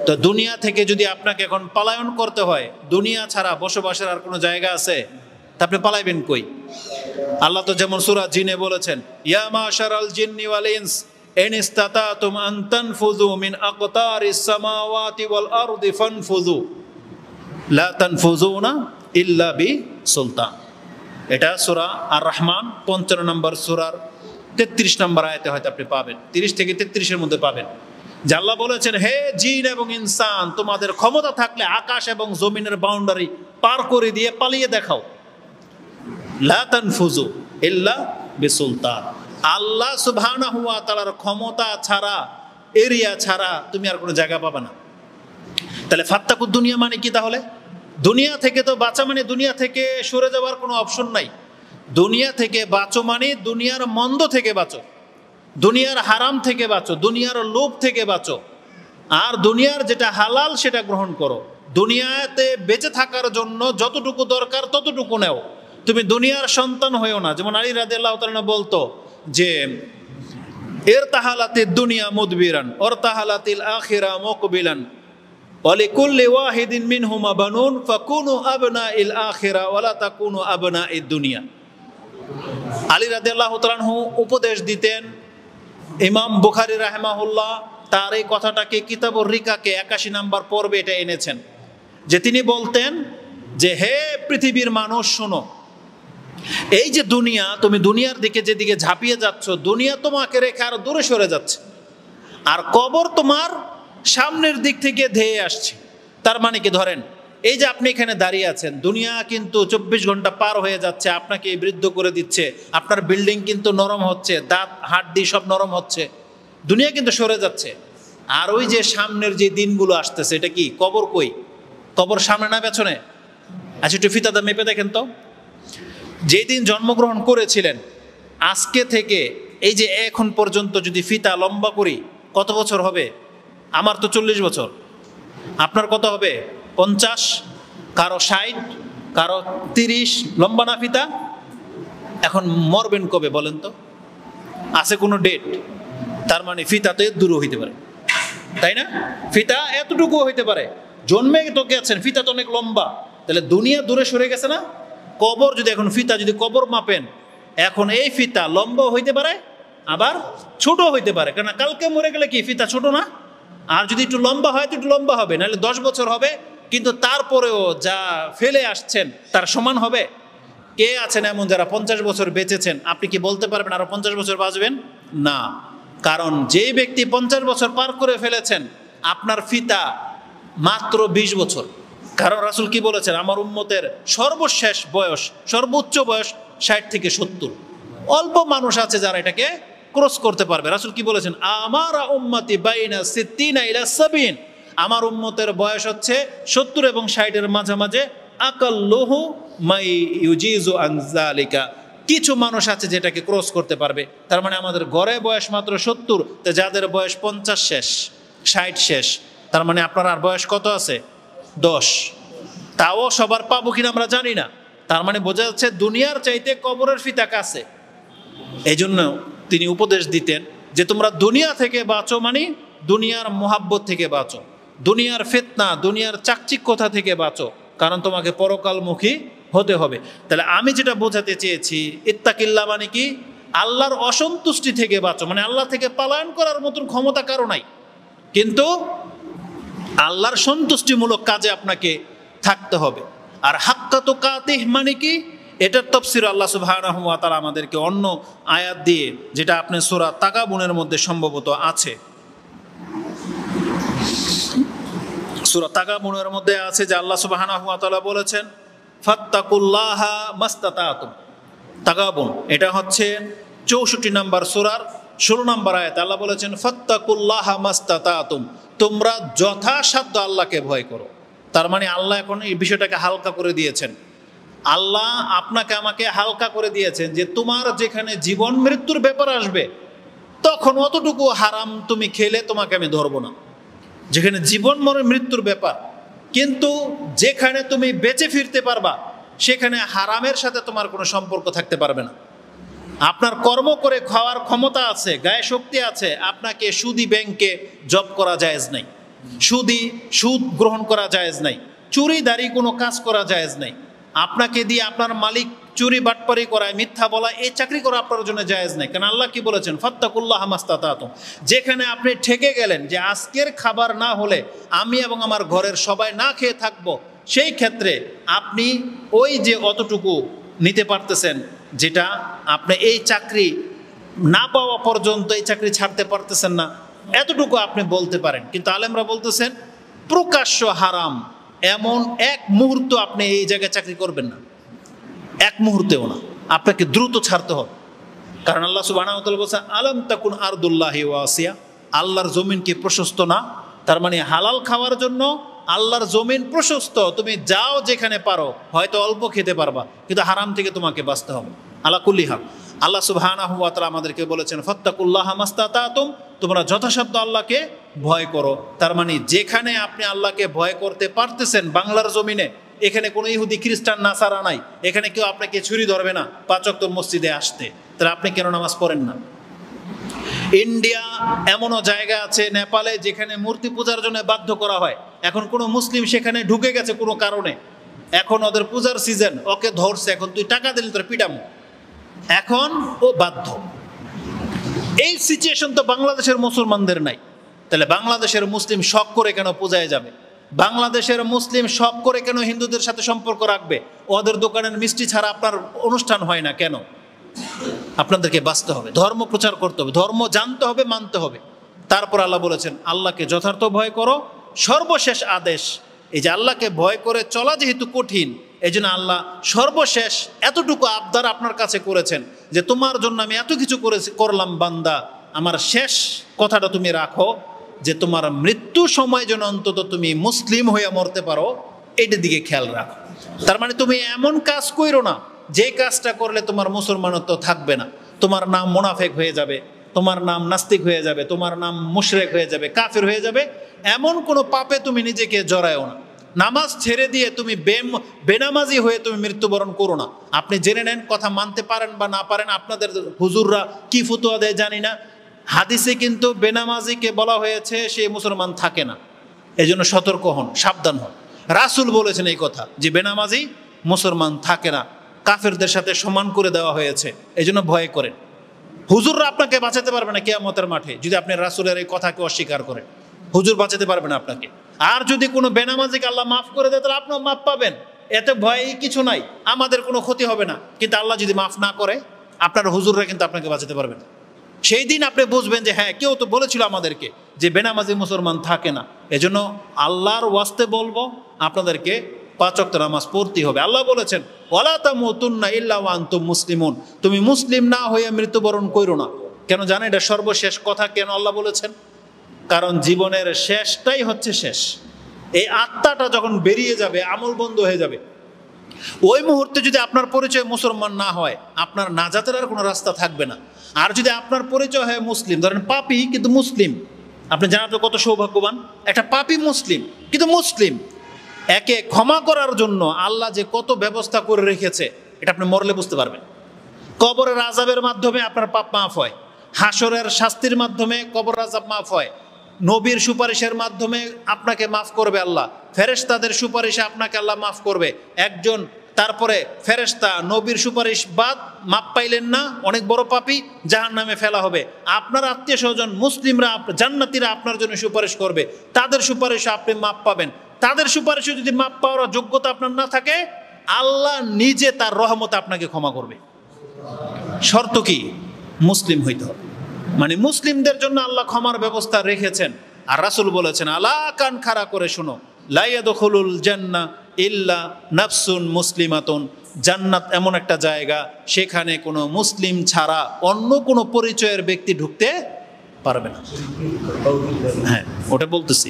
তো দুনিয়া থেকে যদি আপনাকে এখন পালায়ন করতে হয়, দুনিয়া ছাড়া বসবাসের আর কোনো জায়গা আছে? তা আপনি পালাইবেন কই? আল্লাহ তো যেমন সূরা জিনে বলেছেন, ইয়া মাশারাল জিন্নি ওয়াল ইনস ইন ইসতাতাতুম আন তানফুযু মিন আকতারিস সামাওয়াতি ওয়াল আরদি ফানফুযু লা তানফুযুনা ইল্লা বিসুলতান। এটা সূরা আর রহমান ৫৫ নম্বর সূরার ৩৩ নম্বর আয়াতে হয়তো আপনি পাবেন, ৩০ থেকে ৩৩-এর মধ্যে পাবেন। যে আল্লাহ বলেছেন, হে জিন এবং ইনসান, তোমাদের ক্ষমতা থাকলে আকাশ এবং জমিনের বাউন্ডারি পার করে দিয়ে পালিয়ে দেখাও। লা তানফুযু ইল্লা বিসুলতান। আল্লাহ সুবহানাহু ওয়া তাআলার ক্ষমতা ছাড়া, এরিয়া ছাড়া তুমি আর কোনো জায়গা পাবে না। তাহলে ফাত্তাকুদ দুনিয়া মানে কি? তাহলে দুনিয়া থেকে তো বাঁচা মানে দুনিয়া থেকে সরে যাওয়ার কোনো অপশন নাই। দুনিয়া থেকে বাঁচো মানে দুনিয়ার মন্দ থেকে বাঁচো, দুনিয়ার হারাম থেকে বাঁচো, দুনিয়ার লোভ থেকে বাঁচো, আর দুনিয়ার যেটা হালাল সেটা গ্রহণ করো। দুনিয়াতে বেঁচে থাকার জন্য যতটুকু দরকার ততটুকু নেও। তুমি দুনিয়ার সন্তান হয়েও না। যেমন আলী রাদিয়াল্লাহু তাআলা বলতো যে ইরতাহালাতিদ দুনিয়া মুদবিরান ওয়ারতাহালাতিল আখিরা মুকবিলান ওয়ালিকুল্লি ওয়াহিদিন মিনহুমা বানুন ফাকুনু আবনাইল আখিরা ওয়ালা তাকুনু আবনাইদ দুনিয়া। আলী রাদিয়াল্লাহু তাআলা উপদেশ দিতেন। ইমাম বুখারী রাহিমাহুল্লাহ তার এই কথাটাকে কিতাবুর রিকাকে ৮১ নম্বর পর্বে এটা এনেছেন, যে তিনি বলতেন যে হে পৃথিবীর মানুষ শোনো, এই যে দুনিয়া, তুমি দুনিয়ার দিকে যেদিকে ঝাঁপিয়ে যাচ্ছ, দুনিয়া তোমাকে রেখে আরো দূরে সরে যাচ্ছে, আর কবর তোমার সামনের দিক থেকে ধেয়ে আসছে। তার মানে কি? ধরেন এই যে আপনি এখানে দাঁড়িয়ে আছেন, দুনিয়া কিন্তু ২৪ ঘন্টা পার হয়ে যাচ্ছে, আপনাকে বৃদ্ধ করে দিচ্ছে, আপনার বিল্ডিং কিন্তু নরম হচ্ছে, দাঁত হাড্ডি সব নরম হচ্ছে, দুনিয়া কিন্তু সরে যাচ্ছে। আর ওই যে সামনের যে দিনগুলো আসতেছে, এটা কি? কবর কই? কবর সামনে না পেছনে? আচ্ছা একটু ফিতাটা মেপে দেখেন তো। যেই দিন জন্মগ্রহণ করেছিলেন আজকে থেকে এই যে এখন পর্যন্ত যদি ফিতা লম্বা করি, কত বছর হবে? আমার তো ৪০ বছর, আপনার কত হবে? ৫০, কারো ৬০, কারো ৩০। লম্বা না ফিতা? এখন মরবেন কবে বলেন তো? আছে কোনো ডেট? তার মানে ফিতা তো এর দূরও হইতে পারে, তাই না? ফিতা এতটুকু হইতে পারে, জন্মে তো গেছেন, ফিতা তো অনেক লম্বা। তাহলে দুনিয়া দূরে সরে গেছে না? কবর যদি এখন ফিতা, যদি কবর মাপেন, এখন এই ফিতা লম্বা হইতে পারে আবার ছোট হইতে পারে, কারণ কালকে মরে গেলে কি ফিতা ছোট না? আর যদি একটু লম্বা হয় তো একটু লম্বা হবে, নাহলে ১০ বছর হবে, কিন্তু তারপরেও যা ফেলে আসছেন তার সমান হবে? কে আছেন এমন যারা ৫০ বছর বেঁচেছেন? আপনি কি বলতে পারবেন আরো ৫০ বছর বাঁচবেন? না, কারণ যেই ব্যক্তি ৫০ বছর পার করে ফেলেছেন, আপনার ফিতা মাত্র ২০ বছর। কারণ রাসূল কি বলেছেন, আমার উম্মতের সর্বশেষ বয়স, সর্বোচ্চ বয়স 60 থেকে 70। অল্প মানুষ আছে যারা এটাকে ক্রস করতে পারবে। রাসূল কি বলেছেন, আমার উম্মতি বাইনা 60 ইলা 70, আমার উম্মতের বয়স হচ্ছে 70 এবং 60-এর মাঝামাঝি। আকাল্লুহু মাই ইউজিজু আন যালিকা, কিছু মানুষ আছে যেটাকে ক্রস করতে পারবে। তার মানে আমাদের গড়ে বয়স মাত্র 70, তো যাদের বয়স 50 শেষ, 60 শেষ, তার মানে আপনার আর বয়স কত আছে? 10। তাও সবার পাবো কিনা আমরা জানি না। তার মানে বোঝা যাচ্ছে দুনিয়ার চাইতে কবরের ফিতা কাছে। এই জন্য তিনি উপদেশ দিতেন যে তোমরা দুনিয়া থেকে বাঁচো, মানে দুনিয়ার মোহাব্বত থেকে বাঁচো, দুনিয়ার ফিতনা, দুনিয়ার চাকচিক্যতা থেকে বাঁচো, কারণ তোমাকে পরকালমুখী হতে হবে। তাহলে আমি যেটা বোঝাতে চেয়েছি, ইত্তাকিল্লাহ মানে কি? আল্লাহর অসন্তুষ্টি থেকে বাঁচো, মানে আল্লাহ থেকে পলায়ন করার মতন ক্ষমতা কারো নাই, কিন্তু আল্লাহর সন্তুষ্টিমূলক কাজে আপনাকে থাকতে হবে। আর হাক্কা তুকাতিহ মানে কি? এটার তাফসীর আল্লাহ সুবহানাহু ওয়া তাআলা আমাদেরকে অন্য আয়াত দিয়ে, যেটা আপনি সূরা তাগাবুনের মধ্যে সম্ভবত আছে, সূরা তাগাবুনের মধ্যে আছে যে আল্লাহ সুবহানাহু ওয়া তাআলা বলেছেন ফাত্তাকুল্লাহা মাস্তাতাতুম। তাগাবুন এটা হচ্ছে 64 নম্বর সূরার 16 নম্বর আয়াত। আল্লাহ বলেছেন ফাত্তাকুল্লাহা মাস্তাতাতুম, তোমরা যথাসাধ্য আল্লাহকে ভয় করো। তার মানে আল্লাহ এখন এই বিষয়টাকে হালকা করে দিয়েছেন। আল্লাহ আপনাকে আমাকে হালকা করে দিয়েছেন যে তোমার যেখানে জীবন মৃত্যুর ব্যাপার আসবে, তখন অতটুকু হারাম তুমি খেলে তোমাকে আমি ধরবো না, যেখানে জীবন মৃত্যুর ব্যাপার। কিন্তু যেখানে তুমি বেঁচে ফিরতে পারবা, সেখানে হারামের সাথে তোমার কোনো সম্পর্ক থাকতে পারবে না। আপনার কর্ম করে খাওয়ার ক্ষমতা আছে, গায়ে শক্তি আছে, আপনাকে সুদি ব্যাংকে জব করা জায়েজ নাই, সুদ গ্রহণ করা জায়েজ নাই, চুরিদারি কোনো কাজ করা জায়েজ নাই, আপনাকে দিয়ে আপনার মালিক চুরি বাটপারি করায়, মিথ্যা বলা, এই চাকরি করা আপনার জন্য জায়েজ নাই। কারণ আল্লাহ কি বলেছেন, ফাত্তাকুল্লাহা মাস্তাতাতুম। যেখানে আপনি ঠেকে গেলেন যে আজকের খাবার না হলে আমি এবং আমার ঘরের সবাই না খেয়ে থাকবো, সেই ক্ষেত্রে আপনি ওই যে অতটুকু নিতে পারতেছেন, যেটা আপনি এই চাকরি না পাওয়া পর্যন্ত এই চাকরি ছাড়তে পারতেছেন না, এতটুকু আপনি বলতে পারেন। কিন্তু আলেমরা বলতেছেন প্রকাশ্য হারাম এমন এক মুহূর্ত আপনি এই জায়গায় চাকরি করবেন না, এক মুহূর্তেও না, আপনাকে দ্রুত ছাড়তে হবে। কারণ আল্লাহ সুবহানাহু ওয়া তাআলা বলেছেন আলাম তাকুন আরদুল্লাহি ওয়াসিয়া, আল্লাহর জমিন কি প্রশস্ত না? তার মানে হালাল খাওয়ার জন্য আল্লাহর জমিন প্রশস্ত, তুমি যাও যেখানে পারো, হয়তো অল্প খেতে পারবা, কিন্তু হারাম থেকে তোমাকে বাঁচতে হবে। আলা কুল্লি হাল আল্লাহ সুবহানাহু ওয়া তাআলা আমাদেরকে বলেছেন ফাত্তাকুল্লাহা মাস্তাতাতুম, তোমরা যথাসাধ্য আল্লাহকে ভয় করো। তার মানে যেখানে আপনি আল্লাহকে ভয় করতে পারতেছেন বাংলার জমিনে, এখানে কোনো ইহুদি খ্রিস্টান নাসারা নাই, এখানে কেউ আপনাকে ছুরি ধরবে না 5 ওয়াক্ত মসজিদে আসতে, তাহলে আপনি কেন নামাজ পড়েন না? ইন্ডিয়া এমনও জায়গা আছে, নেপালে, যেখানে মূর্তি পূজার জন্য বাধ্য করা হয়। এখন কোনো মুসলিম সেখানে ঢুকে গেছে কোনো কারণে, এখন ওদের পূজার সিজন, ওকে ধরছে, এখন তুই টাকা দিলে তোর পিটামো, এখন ও বাধ্য। এই সিচুয়েশন তো বাংলাদেশের মুসলমানদের নাই। তাহলে বাংলাদেশের মুসলিম শখ করে কেন পূজায় যাবে? বাংলাদেশের মুসলিম শখ করে কেন হিন্দুদের সাথে সম্পর্ক রাখবে? ওদের দোকানের মিষ্টি ছাড়া আপনার অনুষ্ঠান হয় না কেন? আপনাদেরকে বাঁচতে হবে, ধর্ম প্রচার করতে হবে, ধর্ম জানতে হবে, মানতে হবে। তারপর আল্লাহ বলেছেন আল্লাহকে যথার্থ ভয় করো। সর্বশেষ আদেশ, এই যে আল্লাহকে ভয় করে চলা যেহেতু কঠিন, এই জন্য আল্লাহ সর্বশেষ এতটুকু আবদার আপনার কাছে করেছেন যে তোমার জন্য আমি এত কিছু করলাম বান্দা, আমার শেষ কথাটা তুমি রাখো, যে তোমার মৃত্যু সময় যেন অন্তত তুমি মুসলিম হয়ে মরতে পারো, এইটার দিকে খেয়াল রাখো। তার মানে তুমি এমন কাজ করো না যে কাজটা করলে তোমার মুসলমানত্ব থাকবে না, তোমার নাম মুনাফেক হয়ে যাবে, তোমার নাম নাস্তিক হয়ে যাবে, তোমার নাম মুশরিক হয়ে যাবে, কাফির হয়ে যাবে, এমন কোনো পাপে তুমি নিজেকে জড়ায়ও না। নামাজ ছেড়ে দিয়ে তুমি বেনামাজি হয়ে তুমি মৃত্যুবরণ করো না। আপনি জেনে নেন, কথা মানতে পারেন বা না পারেন, আপনাদের হুজুররা কি ফতোয়া দেয় জানি না, হাদিসে কিন্তু বেনামাজিকে বলা হয়েছে সে মুসলমান থাকে না। এই জন্য সতর্ক হন, সাবধান হন। রাসূল বলেছেন এই কথা যে বেনামাজি মুসলমান থাকে না, কাফেরদের সাথে সমান করে দেওয়া হয়েছে, এই জন্য ভয় করেন। হুজুররা আপনাকে বাঁচাতে পারবে না কিয়ামতের মাঠে যদি আপনি রাসূলের এই কথাকে অস্বীকার করেন। হুজুর বাঁচাতে পারবে না আপনাকে। আর যদি কোনো বেনামাজিকে আল্লাহ মাফ করে দেয়, তাহলে আপনিও মাফ পাবেন, এতে ভয় কিছু নাই, আমাদের কোনো ক্ষতি হবে না। কিন্তু আল্লাহ যদি মাফ না করে, আপনার হুজুররা কিন্তু আপনাকে বাঁচাতে পারবে না। সেই দিন আপনি বুঝবেন যে হ্যাঁ, কেউ তো বলেছিল আমাদেরকে যে বেনামাজি মুসলমান থাকে না। এজন্য আল্লাহর ওয়াস্তে বলবো, আপনাদেরকে 5 ওয়াক্ত নামাজ পড়তে হবে। আল্লাহ বলেছেন ওয়ালা তামুতুন্না ইল্লা ওয়া আনতুম মুসলিমুন, তুমি মুসলিম না হয়ে মৃত্যুবরণ করো না। কেন জানেন এটা সর্বশেষ কথা কেন আল্লাহ বলেছেন? কারণ জীবনের শেষটাই হচ্ছে শেষ। এই আত্মাটা যখন বেরিয়ে যাবে, আমল বন্ধ হয়ে যাবে, ওই মুহূর্তে যদি আপনার পরিচয় মুসলমান না হয়, আপনার নাজাতের আর কোনো রাস্তা থাকবে না। আর যদি আপনার পরিচয় হয় মুসলিম, ধরেন পাপী কিন্তু মুসলিম, আপনি জানার তো কত সৌভাগ্যবান, একটা পাপী মুসলিম কিন্তু মুসলিম, একে ক্ষমা করার জন্য আল্লাহ যে কত ব্যবস্থা করে রেখেছে, এটা আপনি মরলে বুঝতে পারবেন। কবরের আযাবের মাধ্যমে আপনার পাপ মাফ হয়, হাসরের শাস্তির মাধ্যমে কবর আযাব মাফ হয়, নবীর সুপারিশের মাধ্যমে আপনাকে মাফ করবে আল্লাহ, ফেরেশতাদের সুপারিশে আপনাকে আল্লাহ মাফ করবে। একজন তারপরে ফেরেশতা নবীর সুপারিশ বাদ মাপ পাইলেন না, অনেক বড় পাপী, জাহান্নামে ফেলা হবে। আপনার আত্মীয় স্বজন মুসলিমরা, জান্নাতীরা আপনার জন্য সুপারিশ করবে, তাদের সুপারিশে আপনি মাপ পাবেন। তাদের সুপারিশে যদি মাপ পাওয়ার যোগ্যতা আপনার না থাকে, আল্লাহ নিজে তার রহমত আপনাকে ক্ষমা করবে। শর্ত কি? মুসলিম হইতে হবে। মানে মুসলিমদের জন্য আল্লাহ ক্ষমার ব্যবস্থা রেখেছেন। আর রাসূল বলেছেন, আলা কান খাড়া করে শোনো, লা ইয়াদখুলুল জান্নাহ ইল্লা নাফসুন মুসলিমাতুন, জান্নাত এমন একটা জায়গা সেখানে কোনো মুসলিম ছাড়া অন্য কোনো পরিচয়ের ব্যক্তি ঢুকতে পারবে না। হ্যাঁ, ওটা বলতেছি,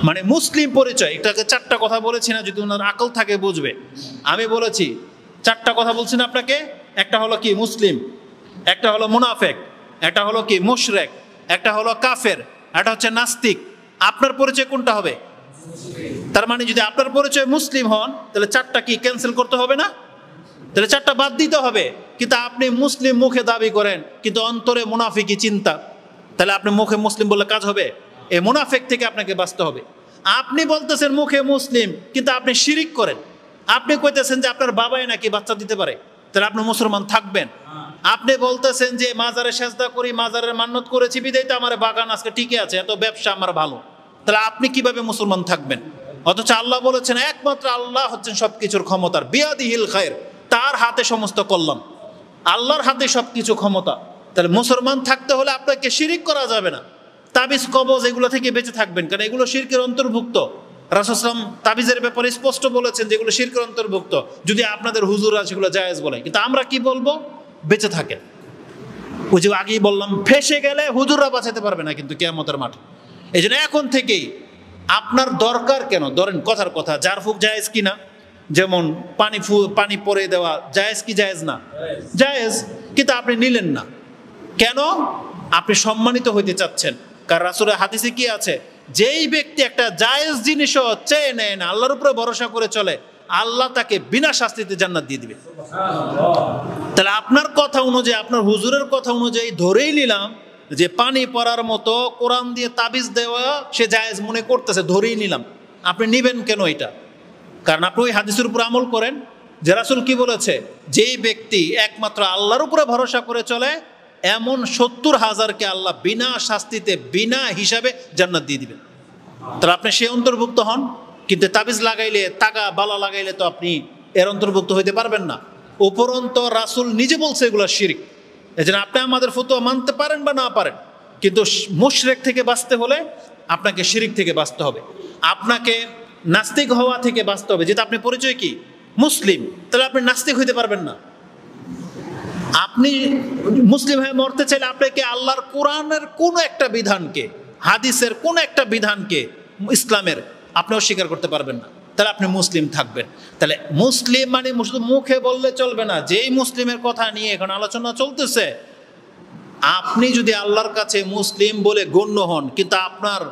মানে মুসলিম পরিচয়। এটাকে 4টা কথা বলেছি না, যদি ওনার আকল থাকে বুঝবে। আমি বলেছি 4টা কথা বলছি না আপনাকে। একটা হলো কি? মুসলিম। একটা হলো মুনাফেক। একটা হলো কি? মুশরিক। একটা হলো কাফের। একটা হচ্ছে নাস্তিক। আপনার পরিচয় কোনটা হবে? তার মানে যদি আপনার পরিচয় মুসলিম হন, তাহলে 4টা কি ক্যান্সেল করতে হবে না? তাহলে 4টা বাদ দিতে হবে। কিন্তু আপনি মুসলিম মুখে দাবি করেন, কিন্তু অন্তরে মুনাফিকি চিন্তা, তাহলে আপনি মুখে মুসলিম বললে কাজ হবে? এই মুনাফিক থেকে আপনাকে বাঁচতে হবে। আপনি বলতেছেন মুখে মুসলিম, কিন্তু আপনি শিরিক করেন। আপনি কইতেছেন যে আপনার বাবাই নাকি বাচ্চা দিতে পারে, তাহলে আপনি মুসলমান থাকবেন। আপনি বলতেছেন যে মাজারে সেজদা করি, মাজারের মান্নত করেছি বিদায় তো আমার বাগান আজকে টিকে আছে, এত ব্যবসা আমার ভালো, তাহলে আপনি কিভাবে মুসলমান থাকবেন? অথচ আল্লাহ বলেছেন একমাত্র আল্লাহ হচ্ছেন সবকিছুর ক্ষমতার, বিয়াদিহিল খায়র, তার হাতে সমস্ত কল্যাণ, আল্লাহর হাতে সবকিছু ক্ষমতা। তাহলে মুসলমান থাকতে হলে আপনাকে শিরিক করা যাবে না। তাবিজ কবজ এগুলো থেকে বেঁচে থাকবেন, কারণ এগুলো শিরকের অন্তর্ভুক্ত। রাসূল সাল্লাল্লাহু আলাইহি ওয়াসাল্লাম তাবিজের ব্যাপারে স্পষ্ট বলেছেন যেগুলো শিরকের অন্তর্ভুক্ত, যদি আপনাদের হুজুররা সেগুলো জায়েজ বলে। কিন্তু আমরা কি বলবো? বেঁচে থাকেন। ওই যে আগেই বললাম, ফেসে গেলে হুজুররা বাঁচাতে পারবে না কিন্তু কিয়ামতের মাঠে। এই জন্য এখন থেকেই আপনার দরকার কেন, ধরেন কথার কথা, জারফুক জায়েজ কিনা, যেমন পানি পরে দেওয়া জায়েজ কি জায়েজ না? জায়েজ, কিন্তু আপনি নিলেন না কেন? আপনি সম্মানিত হইতে চাচ্ছেন। কারণ রাসূলের হাদিসে কি আছে? যেই ব্যক্তি একটা জায়েজ জিনিসও চেয়ে নেয় না, আল্লাহর উপরে ভরসা করে চলে, আল্লাহ তাকে বিনা শাস্তিতে জান্নাত দিয়ে দিবে। তাহলে আপনার কথা অনুযায়ী, আপনার হুজুরের কথা অনুযায়ী ধরেই নিলাম যে পানি পড়ার মতো কোরআন দিয়ে তাবিজ দেওয়া সে জায়েজ মনে করতেছে, ধরেই নিলাম। আপনি নিবেন কেন এটা? কারণ আপনি ওই হাদিসের উপর আমল করেন যে রাসূল কি বলেছে, যেই ব্যক্তি একমাত্র আল্লাহর উপরে ভরসা করে চলে, এমন 70,000কে আল্লাহ বিনা শাস্তিতে বিনা হিসাবে জান্নাত দিয়ে দিবেন। তাহলে আপনি সে অন্তর্ভুক্ত হন। কিন্তু তাবিজ লাগাইলে, টাকা বালা লাগাইলে তো আপনি এর অন্তর্ভুক্ত হইতে পারবেন না। উপরন্ত রাসূল নিজে বলছে এগুলো শিরক। এই জন্য আপনি আমাদের ফতোয়া মানতে পারেন বা না পারেন, কিন্তু মুশরিক থেকে বাঁচতে হলে আপনাকে শিরক থেকে বাঁচতে হবে, আপনাকে নাস্তিক হওয়া থেকে বাঁচতে হবে। যেটা আপনি পরিচয় কি? মুসলিম, তাহলে আপনি নাস্তিক হইতে পারবেন না। আপনি মুসলিম হয়ে মরতে চাইলে আপনাকে আল্লাহর কোরআনের কোন একটা বিধানকে, হাদিসের কোন একটা বিধানকে, ইসলামের, আপনি অস্বীকার করতে পারবেন না। তাহলে আপনি মুসলিম থাকবেন। তাহলে মুসলিম মানে মুখে বললে চলবে না। যেই মুসলিমের কথা নিয়ে এখন আলোচনা চলতেছে, আপনি যদি আল্লাহর কাছে মুসলিম বলে গণ্য হন, কিন্তু আপনার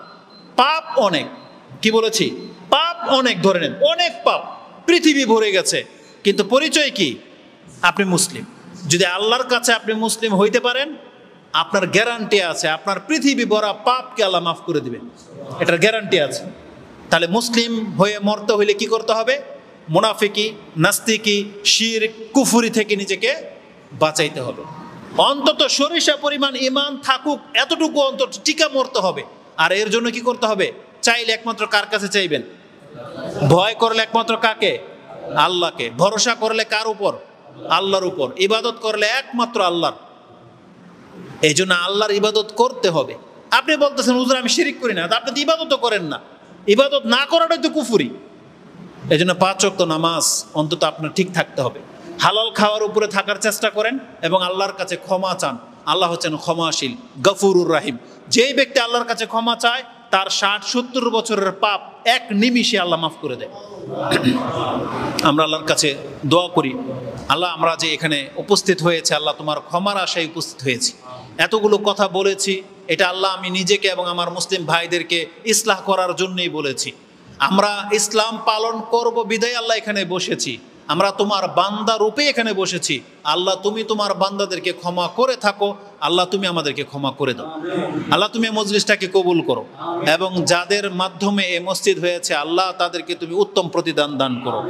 পাপ অনেক, কি বলেছি? পাপ অনেক, ধরে নেন অনেক পাপ, পৃথিবী ভরে গেছে, কিন্তু পরিচয় কি? আপনি মুসলিম। যদি আল্লাহর কাছে আপনি মুসলিম হইতে পারেন, আপনার গ্যারান্টি আছে আপনার পৃথিবী ভরা পাপকে আল্লাহ মাফ করে দিবেন, এটার গ্যারান্টি আছে। তাহলে মুসলিম হয়ে মরতে হইলে কি করতে হবে? মুনাফিকি, নাস্তিকি, শিরক, কুফরি থেকে নিজেকে বাঁচাইতে হবে। অন্তত সরিষা পরিমাণ ঈমান থাকুক, এতটুকু অন্তত টিকা মরতে হবে। আর এর জন্য কি করতে হবে? চাইলে একমাত্র কার কাছে চাইবেন? ভয় করলে একমাত্র কাকে? আল্লাহকে। ভরসা করলে কার উপর? আল্লাহর উপর। ইবাদত করলে একমাত্র আল্লাহর। এই জন্য আল্লাহর ইবাদত করতে হবে। আপনি বলতেছেন হুজুর আমি শিরিক করি না, আপনি তো ইবাদতও করেন না, ইবাদত না করাটাই তো কুফরি। এই জন্য 5 ওয়াক্ত নামাজ অন্তত আপনার ঠিক থাকতে হবে। হালাল খাওয়ার উপরে থাকার চেষ্টা করেন এবং আল্লাহর কাছে ক্ষমা চান। আল্লাহ হচ্ছেন ক্ষমাশীল, গফুরুর রাহিম। যেই ব্যক্তি আল্লাহর কাছে ক্ষমা চায় তার 60-70 বছরের পাপ এক নিমিষে আল্লাহ মাফ করে দেয়। আমরা আল্লাহর কাছে দোয়া করি, আল্লাহ আমরা যে এখানে উপস্থিত হয়েছে, আল্লাহ তোমার ক্ষমার আশায় উপস্থিত হয়েছি। এতগুলো কথা বলেছি, এটা আল্লাহ আমি নিজেকে এবং আমার মুসলিম ভাইদেরকে ইসলাহ করার জন্যই বলেছি। আমরা ইসলাম পালন করব বিধায় আল্লাহ এখানে বসেছি, আমরা তোমার বান্দা রূপে এখানে বসেছি। আল্লাহ তুমি তোমার বান্দাদেরকে ক্ষমা করে থাকো, আল্লাহ তুমি আমাদেরকে ক্ষমা করে দাও। আল্লাহ তুমি মজলিসটাকে কবুল করো এবং যাদের মাধ্যমে এই মসজিদ হয়েছে আল্লাহ তাদেরকে তুমি উত্তম প্রতিদান দান করো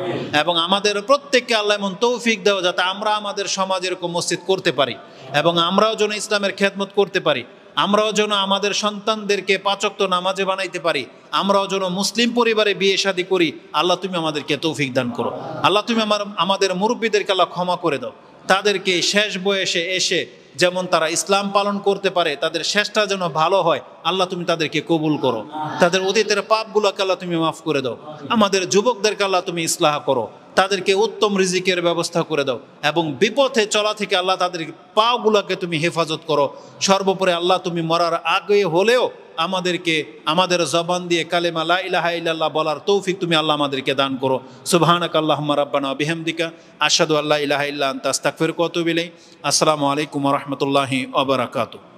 এবং আমাদের প্রত্যেককে আল্লাহ এমন তৌফিক দাও যাতে আমরা আমাদের সমাজে এরকম মসজিদ করতে পারি এবং আমরাও যেন ইসলামের খেদমত করতে পারি, আমরাও যেন আমাদের সন্তানদেরকে 5 ওয়াক্ত নামাজে বানাইতে পারি, আমরাও যেন মুসলিম পরিবারে বিয়ে শাদী করি। আল্লাহ তুমি আমাদেরকে তৌফিক দান করো। আল্লাহ তুমি আমাদের মুরব্বীদেরকে আল্লাহ ক্ষমা করে দাও, তাদেরকে শেষ বয়সে এসে যেমন তারা ইসলাম পালন করতে পারে, তাদের শেষটা যেন ভালো হয়। আল্লাহ তুমি তাদেরকে কবুল করো, তাদের অতীতের পাপগুলোকে আল্লাহ তুমি মাফ করে দাও। আমাদের যুবকদেরকে আল্লাহ তুমি ইসলাহ করো, তাদেরকে উত্তম রিজিকের ব্যবস্থা করে দাও এবং বিপথে চলা থেকে আল্লাহ তাদের পাগুলোকে তুমি হেফাজত করো। সর্বোপরি আল্লাহ তুমি মরার আগে হলেও আমাদেরকে আমাদের জবান দিয়ে কালেমা লা ইলাহা ইল্লাল্লাহ বলার তৌফিক তুমি আল্লাহ আমাদেরকে দান করো। সুবহানাকা আল্লাহুম্মা রাব্বানা ওয়া বিহামদিকা আশহাদু আল্লা ইলাহা ইল্লা আনতা আস্তাগফিরুকা ওয়া আতুবু ইলাইক। আসসালামু আলাইকুম ওয়া রাহমাতুল্লাহি ওয়া বারাকাতুহু।